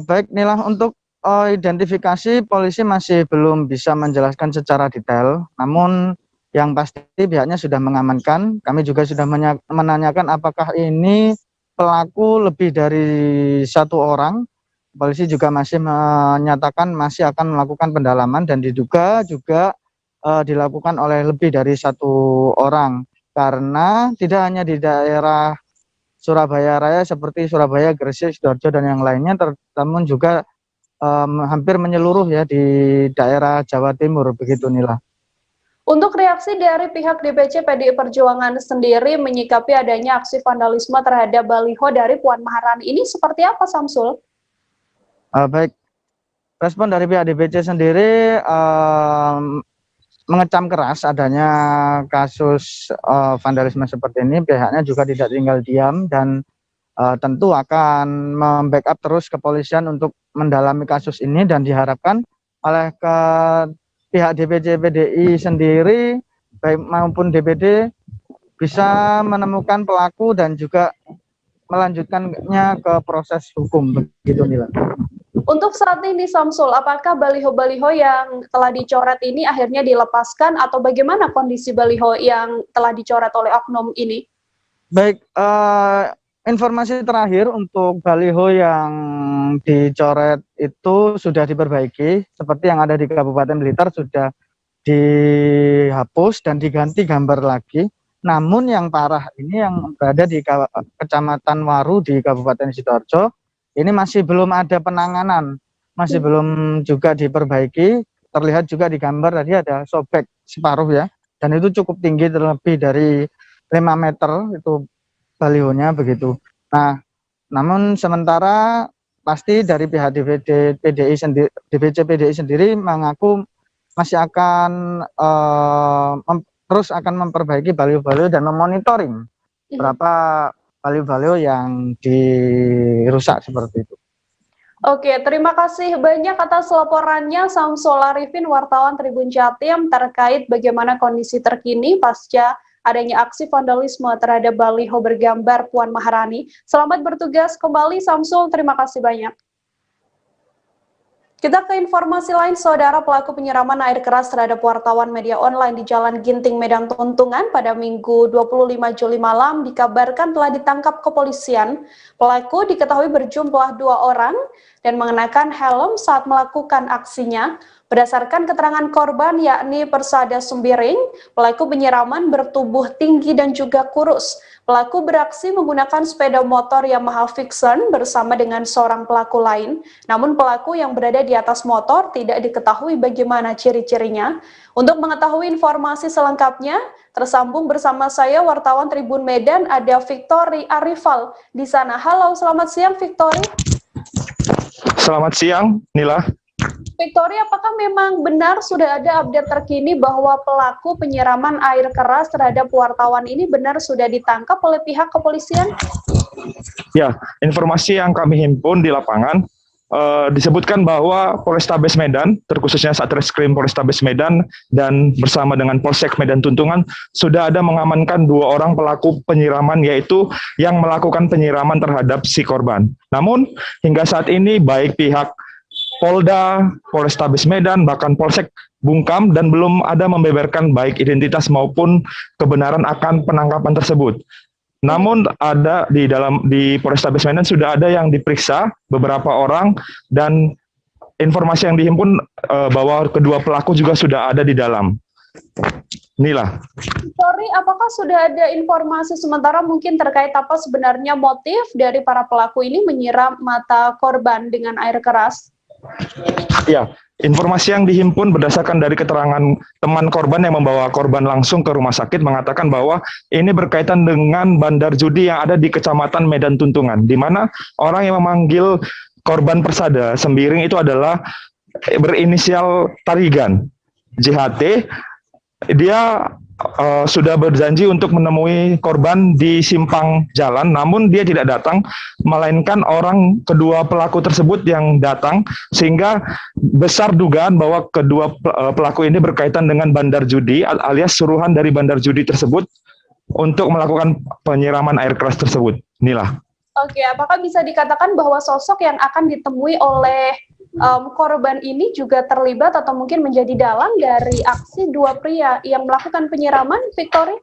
Baik Nila, untuk identifikasi polisi masih belum bisa menjelaskan secara detail, namun yang pasti pihaknya sudah mengamankan. Kami juga sudah menanyakan apakah ini pelaku lebih dari satu orang. Polisi juga masih menyatakan masih akan melakukan pendalaman dan diduga juga dilakukan oleh lebih dari satu orang, karena tidak hanya di daerah Surabaya Raya seperti Surabaya, Gresik, Sidoarjo dan yang lainnya, namun juga hampir menyeluruh ya di daerah Jawa Timur, begitu Nila. Untuk reaksi dari pihak DPC PDI Perjuangan sendiri menyikapi adanya aksi vandalisme terhadap baliho dari Puan Maharani ini seperti apa, Samsul? Baik, respon dari pihak DPC sendiri mengecam keras adanya kasus vandalisme seperti ini. Pihaknya juga tidak tinggal diam dan tentu akan membackup terus kepolisian untuk mendalami kasus ini, dan diharapkan oleh pihak DPC PDI sendiri baik maupun DPD bisa menemukan pelaku dan juga melanjutkannya ke proses hukum, begitu Nila. Untuk saat ini Samsul, apakah baliho-baliho yang telah dicoret ini akhirnya dilepaskan atau bagaimana kondisi baliho yang telah dicoret oleh oknum ini? Baik, informasi terakhir untuk baliho yang dicoret itu sudah diperbaiki, seperti yang ada di Kabupaten Blitar sudah dihapus dan diganti gambar lagi. Namun yang parah ini yang berada di Kecamatan Waru di Kabupaten Sidoarjo, ini masih belum ada penanganan, masih belum juga diperbaiki. Terlihat juga di gambar tadi ada sobek separuh ya, dan itu cukup tinggi, terlebih dari 5 meter itu balihonya begitu. Nah, namun sementara pasti dari pihak DPC PDI sendiri mengaku masih akan terus akan memperbaiki baliho-baliho dan memonitoring berapa baliho-baliho yang dirusak seperti itu. Oke, terima kasih banyak atas laporannya Samsul Arifin, wartawan Tribun Jatim, terkait bagaimana kondisi terkini pasca adanya aksi vandalisme terhadap baliho bergambar Puan Maharani. Selamat bertugas kembali Samsul, terima kasih banyak. Kita ke informasi lain, saudara. Pelaku penyiraman air keras terhadap wartawan media online di Jalan Ginting, Medan Tuntungan pada Minggu 25 Juli malam dikabarkan telah ditangkap kepolisian. Pelaku diketahui berjumlah 2 orang dan mengenakan helm saat melakukan aksinya. Berdasarkan keterangan korban yakni Persada Sembiring, pelaku penyiraman bertubuh tinggi dan juga kurus. Pelaku beraksi menggunakan sepeda motor Yamaha Vixen bersama dengan seorang pelaku lain. Namun pelaku yang berada di atas motor tidak diketahui bagaimana ciri-cirinya. Untuk mengetahui informasi selengkapnya, tersambung bersama saya wartawan Tribun Medan ada Victory Arifal di sana. Halo, selamat siang Victory. Selamat siang, Nila. Victory, apakah memang benar sudah ada update terkini bahwa pelaku penyiraman air keras terhadap wartawan ini benar sudah ditangkap oleh pihak kepolisian? Ya, informasi yang kami himpun di lapangan disebutkan bahwa Polrestabes Medan, terkhususnya Satreskrim Polrestabes Medan dan bersama dengan Polsek Medan Tuntungan sudah ada mengamankan 2 orang pelaku penyiraman, yaitu yang melakukan penyiraman terhadap si korban. Namun hingga saat ini baik pihak Polda, Polrestabes Medan, bahkan Polsek bungkam dan belum ada membeberkan baik identitas maupun kebenaran akan penangkapan tersebut. Namun ada di Polrestabes Medan sudah ada yang diperiksa beberapa orang, dan informasi yang dihimpun bahwa kedua pelaku juga sudah ada di dalam. Inilah. Sorry, apakah sudah ada informasi sementara mungkin terkait apa sebenarnya motif dari para pelaku ini menyiram mata korban dengan air keras? Ya, informasi yang dihimpun berdasarkan dari keterangan teman korban yang membawa korban langsung ke rumah sakit mengatakan bahwa ini berkaitan dengan bandar judi yang ada di Kecamatan Medan Tuntungan, di mana orang yang memanggil korban Persada Sembiring itu adalah berinisial Tarigan, JHT. Dia sudah berjanji untuk menemui korban di simpang jalan, namun dia tidak datang, melainkan kedua pelaku tersebut yang datang, sehingga besar dugaan bahwa kedua pelaku ini berkaitan dengan bandar judi alias suruhan dari bandar judi tersebut untuk melakukan penyiraman air keras tersebut. Inilah. Oke, apakah bisa dikatakan bahwa sosok yang akan ditemui oleh korban ini juga terlibat atau mungkin menjadi dalang dari aksi 2 pria yang melakukan penyiraman, Victory?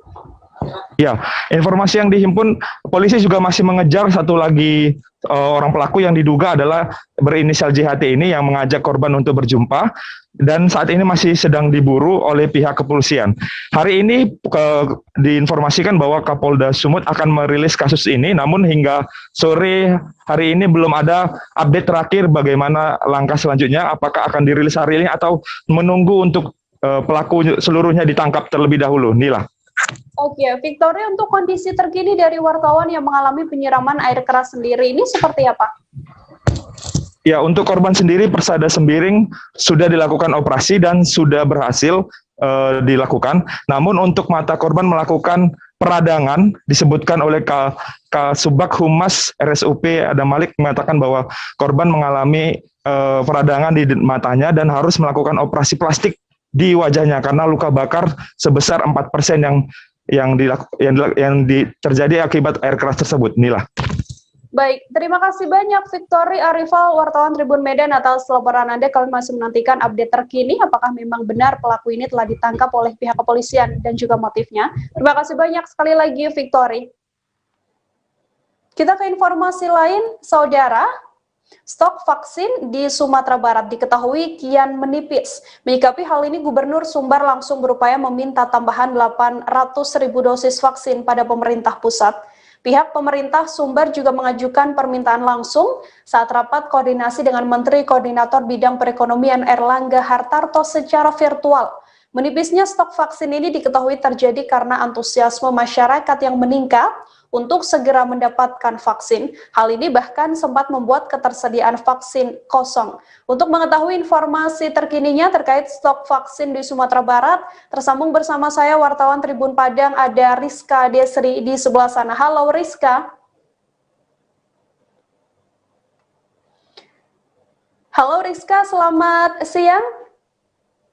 Ya, informasi yang dihimpun, polisi juga masih mengejar satu lagi orang pelaku yang diduga adalah berinisial JHT ini yang mengajak korban untuk berjumpa, dan saat ini masih sedang diburu oleh pihak kepolisian. Hari ini diinformasikan bahwa Kapolda Sumut akan merilis kasus ini, namun hingga sore hari ini belum ada update terakhir bagaimana langkah selanjutnya, apakah akan dirilis hari ini atau menunggu untuk pelaku seluruhnya ditangkap terlebih dahulu. Inilah. Oke, Victoria, untuk kondisi terkini dari wartawan yang mengalami penyiraman air keras sendiri ini seperti apa? Ya, untuk korban sendiri Persada Sembiring sudah dilakukan operasi dan sudah berhasil dilakukan. Namun untuk mata korban melakukan peradangan disebutkan oleh Kasubag Humas RSUP Adam Malik mengatakan bahwa korban mengalami peradangan di matanya dan harus melakukan operasi plastik di wajahnya karena luka bakar sebesar 4% yang terjadi akibat air keras tersebut. Inilah. Baik, terima kasih banyak Victory Arifal, wartawan Tribun Medan atas laporan Anda. Kami masih menantikan update terkini apakah memang benar pelaku ini telah ditangkap oleh pihak kepolisian dan juga motifnya. Terima kasih banyak sekali lagi Victory. Kita ke informasi lain, Saudara. Stok vaksin di Sumatera Barat diketahui kian menipis. Menyikapi hal ini, Gubernur Sumbar langsung berupaya meminta tambahan 800.000 dosis vaksin pada pemerintah pusat. Pihak pemerintah Sumbar juga mengajukan permintaan langsung saat rapat koordinasi dengan Menteri Koordinator Bidang Perekonomian Erlangga Hartarto secara virtual. Menipisnya stok vaksin ini diketahui terjadi karena antusiasme masyarakat yang meningkat untuk segera mendapatkan vaksin. Hal ini bahkan sempat membuat ketersediaan vaksin kosong. Untuk mengetahui informasi terkininya terkait stok vaksin di Sumatera Barat, tersambung bersama saya wartawan Tribun Padang, ada Rizka Desri di sebelah sana. Halo Rizka. Halo Rizka, selamat siang.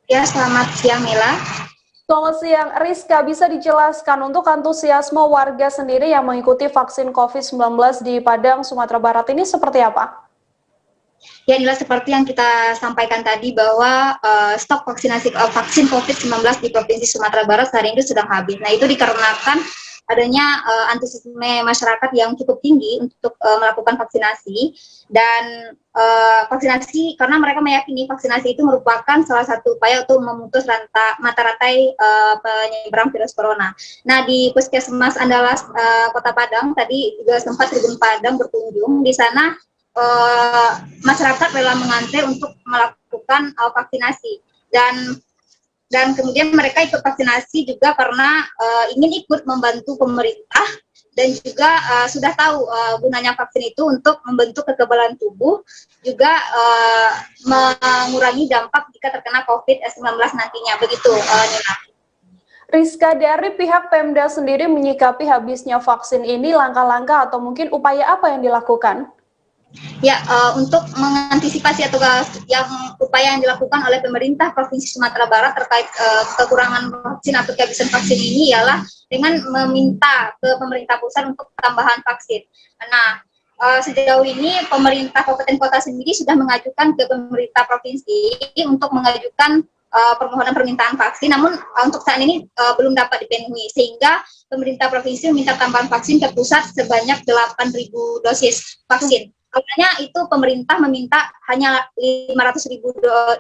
Ya, selamat siang Mila. Selamat siang, Rizka, bisa dijelaskan untuk antusiasme warga sendiri yang mengikuti vaksin COVID-19 di Padang, Sumatera Barat ini seperti apa? Ya, Nila, seperti yang kita sampaikan tadi bahwa stok vaksin COVID-19 di Provinsi Sumatera Barat hari ini sedang habis. Nah, itu dikarenakan adanya antusiasme masyarakat yang cukup tinggi untuk melakukan vaksinasi dan vaksinasi karena mereka meyakini vaksinasi itu merupakan salah satu upaya untuk memutus mata rantai penyebaran virus corona. Nah, di Puskesmas Andalas Kota Padang tadi juga sempat Tribun Padang berkunjung. Di sana masyarakat rela mengantri untuk melakukan vaksinasi dan kemudian mereka ikut vaksinasi juga karena ingin ikut membantu pemerintah dan juga sudah tahu gunanya vaksin itu untuk membentuk kekebalan tubuh, juga mengurangi dampak jika terkena COVID-19 nantinya. Begitu, Nina. Rizka, dari pihak Pemda sendiri menyikapi habisnya vaksin ini, langkah-langkah atau mungkin upaya apa yang dilakukan? Ya, untuk mengantisipasi atau upaya yang dilakukan oleh pemerintah Provinsi Sumatera Barat terkait kekurangan vaksin atau kehabisan vaksin ini ialah dengan meminta ke pemerintah pusat untuk tambahan vaksin. Nah, sejauh ini pemerintah kabupaten kota sendiri sudah mengajukan ke pemerintah provinsi untuk mengajukan permohonan permintaan vaksin, namun untuk saat ini belum dapat dipenuhi, sehingga pemerintah provinsi meminta tambahan vaksin ke pusat sebanyak 8.000 dosis vaksin. Awalnya itu pemerintah meminta hanya 500.000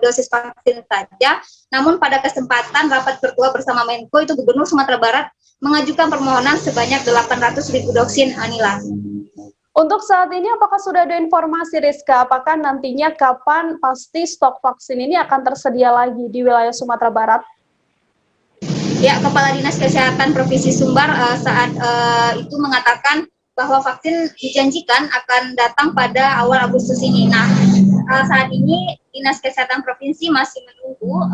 dosis vaksin saja, namun pada kesempatan rapat virtual bersama Menko itu Gubernur Sumatera Barat mengajukan permohonan sebanyak 800.000 dosis, Anila. Untuk saat ini apakah sudah ada informasi, Rizka, apakah nantinya kapan pasti stok vaksin ini akan tersedia lagi di wilayah Sumatera Barat? Ya, Kepala Dinas Kesehatan Provinsi Sumbar saat itu mengatakan bahwa vaksin dijanjikan akan datang pada awal Agustus ini. Nah, saat ini Dinas Kesehatan Provinsi masih menunggu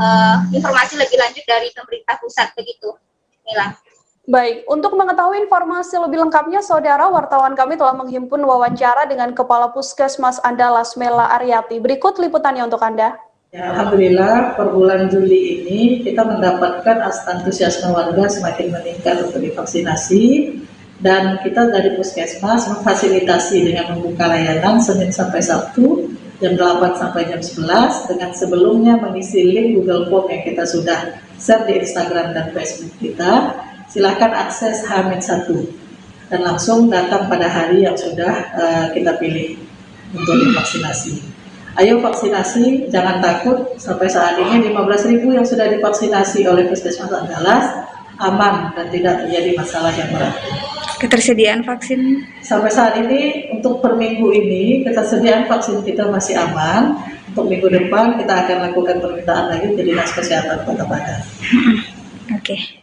informasi lebih lanjut dari pemerintah pusat, begitu, Mila. Baik, untuk mengetahui informasi lebih lengkapnya, Saudara, wartawan kami telah menghimpun wawancara dengan Kepala Puskesmas Andalas Mela Aryati. Berikut liputannya untuk Anda. Ya, Alhamdulillah, per bulan Juli ini kita mendapatkan antusiasme warga semakin meningkat untuk divaksinasi. Dan kita dari Puskesmas memfasilitasi dengan membuka layanan Senin sampai Sabtu jam 8 sampai jam 11 dengan sebelumnya mengisi link Google Form yang kita sudah share di Instagram dan Facebook kita. Silakan akses H-1 dan langsung datang pada hari yang sudah kita pilih untuk divaksinasi. Ayo vaksinasi, jangan takut. Sampai saat ini 15.000 yang sudah divaksinasi oleh Puskesmas Andalas aman dan tidak terjadi masalah yang berat. Ketersediaan vaksin sampai saat ini untuk per minggu ini ketersediaan vaksin kita masih aman. Untuk minggu depan kita akan lakukan permintaan lagi ke Dinas Kesehatan Kota Padang. Oke.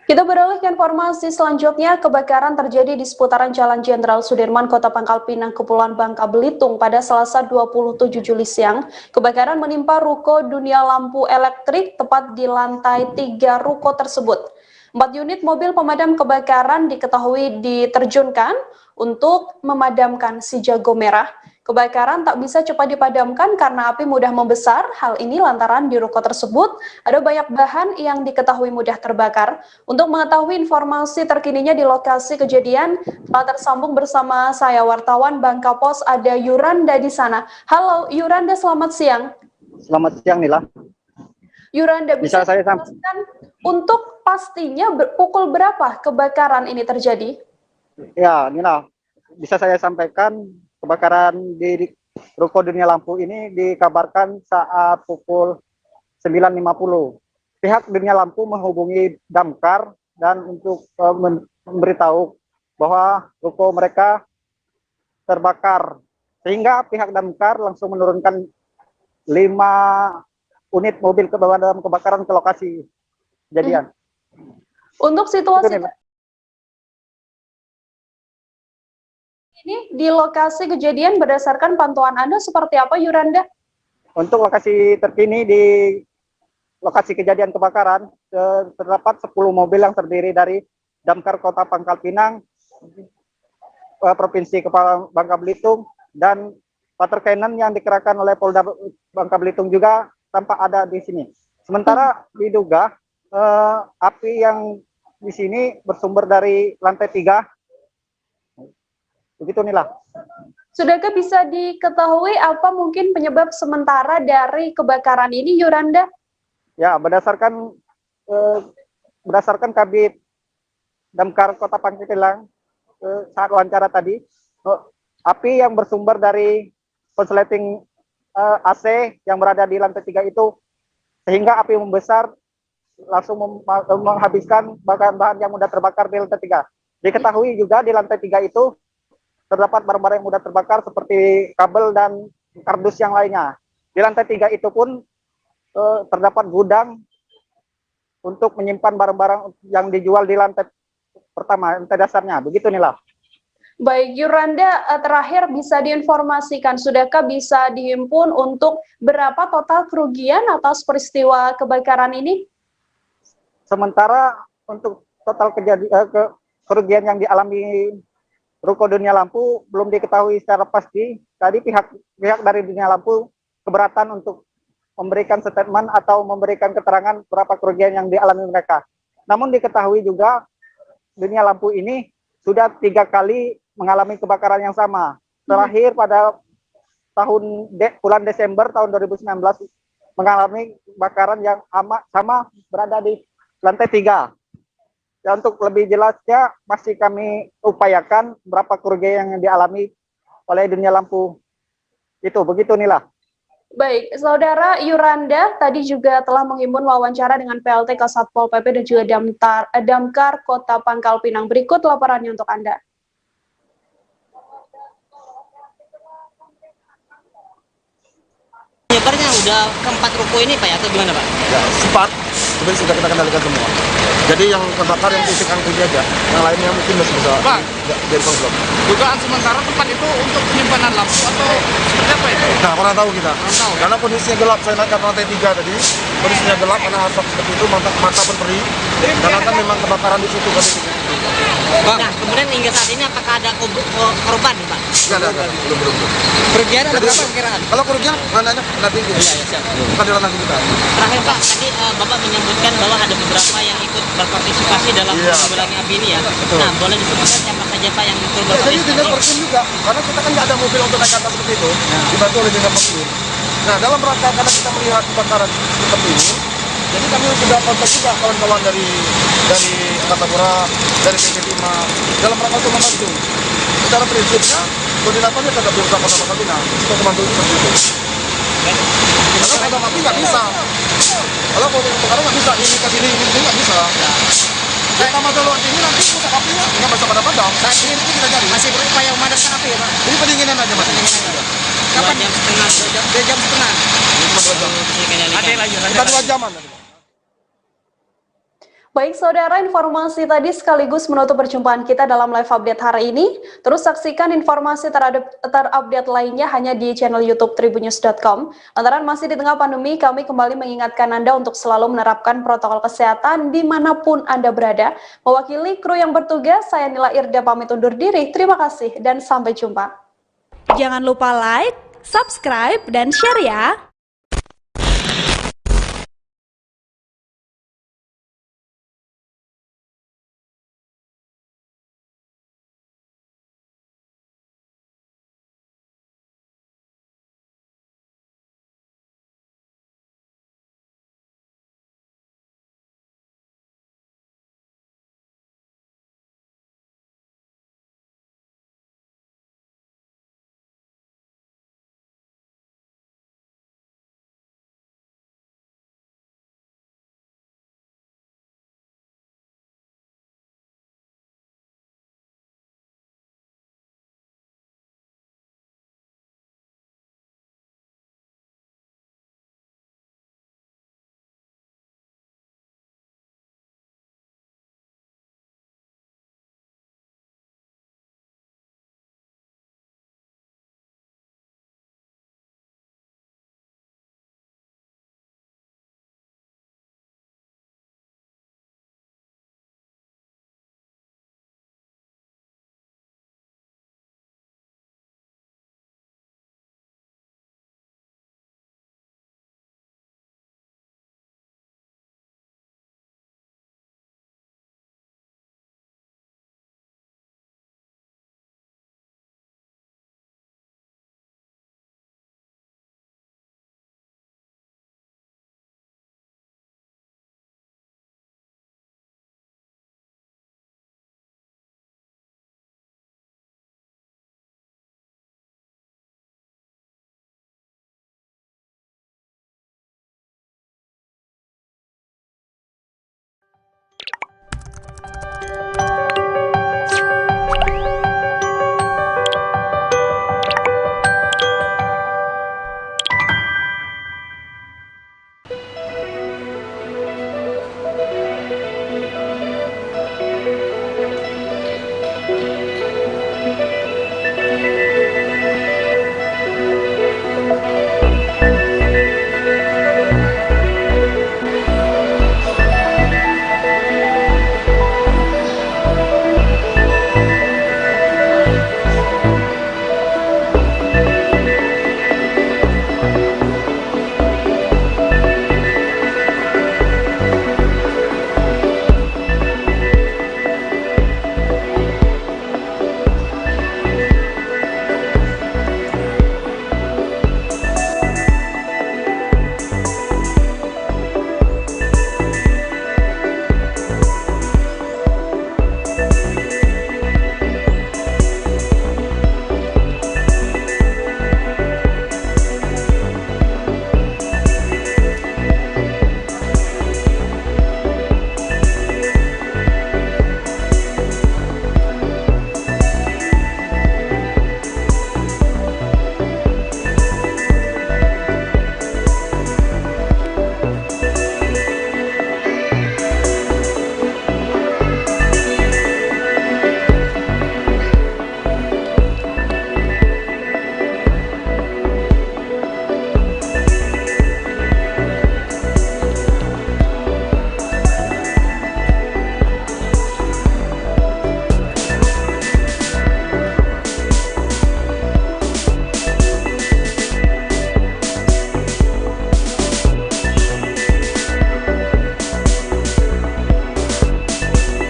Kita beralih ke informasi selanjutnya. Kebakaran terjadi di seputaran Jalan Jenderal Sudirman, Kota Pangkal Pinang, Kepulauan Bangka Belitung pada Selasa 27 Juli siang. Kebakaran menimpa ruko Dunia Lampu Elektrik tepat di lantai 3 ruko tersebut. 4 unit mobil pemadam kebakaran diketahui diterjunkan untuk memadamkan si jago merah. Kebakaran tak bisa cepat dipadamkan karena api mudah membesar. Hal ini lantaran di ruko tersebut ada banyak bahan yang diketahui mudah terbakar. Untuk mengetahui informasi terkininya di lokasi kejadian, telah tersambung bersama saya wartawan Bangka Pos, ada Yuranda di sana. Halo Yuranda, selamat siang. Selamat siang Nila. Yuranda, bisa saya jelaskan untuk pastinya pukul berapa kebakaran ini terjadi? Ya Nila, bisa saya sampaikan kebakaran di Ruko Dunia Lampu ini dikabarkan saat pukul 9.50. Pihak Dunia Lampu menghubungi damkar dan untuk memberitahu bahwa ruko mereka terbakar. Sehingga pihak damkar langsung menurunkan 5 unit mobil pemadam kebakaran ke lokasi kejadian. Untuk situasi ini di lokasi kejadian berdasarkan pantauan Anda seperti apa, Yuranda? Untuk lokasi terkini di lokasi kejadian kebakaran terdapat 10 mobil yang terdiri dari damkar Kota Pangkal Pinang, Provinsi Kepala Bangka Belitung, dan water cannon yang dikerahkan oleh Polda Bangka Belitung juga tampak ada di sini. Sementara diduga api yang di sini bersumber dari lantai 3. Begitu Nila. Sudahkah bisa diketahui apa mungkin penyebab sementara dari kebakaran ini, Yuranda? Ya, berdasarkan Kabid Damkar Kota Pangkal Pinang saat wawancara tadi, api yang bersumber dari konsleting AC yang berada di lantai 3 itu, sehingga api membesar langsung menghabiskan bahan-bahan yang mudah terbakar di lantai 3. Diketahui juga di lantai 3 itu terdapat barang-barang yang mudah terbakar seperti kabel dan kardus yang lainnya. Di lantai 3 itu pun terdapat gudang untuk menyimpan barang-barang yang dijual di lantai pertama, lantai dasarnya. Begitu Nila. Baik, Yuranda, terakhir bisa diinformasikan, sudahkah bisa dihimpun untuk berapa total kerugian atas peristiwa kebakaran ini? Sementara untuk total kerugian yang dialami Ruko Dunia Lampu belum diketahui secara pasti. Tadi pihak dari Dunia Lampu keberatan untuk memberikan statement atau memberikan keterangan berapa kerugian yang dialami mereka. Namun diketahui juga Dunia Lampu ini sudah 3 kali mengalami kebakaran yang sama. Terakhir pada bulan Desember tahun 2019 mengalami kebakaran yang sama berada di lantai 3. Ya, untuk lebih jelasnya masih kami upayakan berapa kerugian yang dialami oleh Dunia Lampu. Itu begitu Nila. Baik, Saudara Yuranda tadi juga telah menghimpun wawancara dengan PLT Kasatpol PP dan juga Damkar Kota Pangkal Pinang. Berikut laporannya untuk Anda. Penyebarnya udah ke-4 ruko ini Pak ya, atau gimana Pak? Ya, 4, tapi sudah kita kendalikan semua. Jadi yang terbakar yang titik angkut aja, yang lainnya mungkin masih bisa jadi problem. Dugaan sementara tempat itu untuk penyimpanan lampu atau seperti apa itu? Nah, kurang tahu kita. Karena kondisinya gelap, saya naik ke lantai 3 tadi, kondisinya gelap karena asap seperti itu, mata berperi, karena kan memang kebakaran di situ kan. Nah, kemudian hingga saat ini apakah ada korban nih Pak? Nggak ada, belum. Kerugian ada berapa kiraan? Kalau kerugian, ranahnya nanti itu. Iya, siap. Bukan di ranah kita. Terakhir Pak, tadi Bapak menyebutkan bahwa ada beberapa yang ikut berpartisipasi dalam menanggulangi api ini ya. Betul. Nah, boleh disebutkan siapa saja Pak yang ikut Jadi berpartisipasi? tidak persen juga, karena kita kan nggak ada mobil untuk naik atas seperti itu, dibantu oleh dinas persin. Nah, dalam rangka karena kita melihat kebakaran seperti ini, jadi kami sudah kontak juga kawan-kawan dari Angkasa dari PP5, dalam rangka untuk membantu. Secara prinsipnya, koordinatornya tetap di Kota Pangkal Pinang untuk membantu seperti itu. Karena kalau api nggak bisa. Kalau kebakaran nggak bisa, ini ke sini nggak bisa. Kita masalah ini nanti rusak apinya nggak bisa padam. Saat ini itu kita cari. Masih berupaya memadamkan api ya Pak? Ini pendinginan aja Mas. Kapan? 2 jam setengah. 2 jam setengah. Ada lagi. Kita 2 jaman. Baik saudara, informasi tadi sekaligus menutup perjumpaan kita dalam live update hari ini. Terus saksikan informasi terupdate lainnya hanya di channel YouTube tribunnews.com. Lantaran masih di tengah pandemi, kami kembali mengingatkan Anda untuk selalu menerapkan protokol kesehatan dimanapun Anda berada. Mewakili kru yang bertugas, saya Nila Irda pamit undur diri. Terima kasih dan sampai jumpa. Jangan lupa like, subscribe, dan share ya.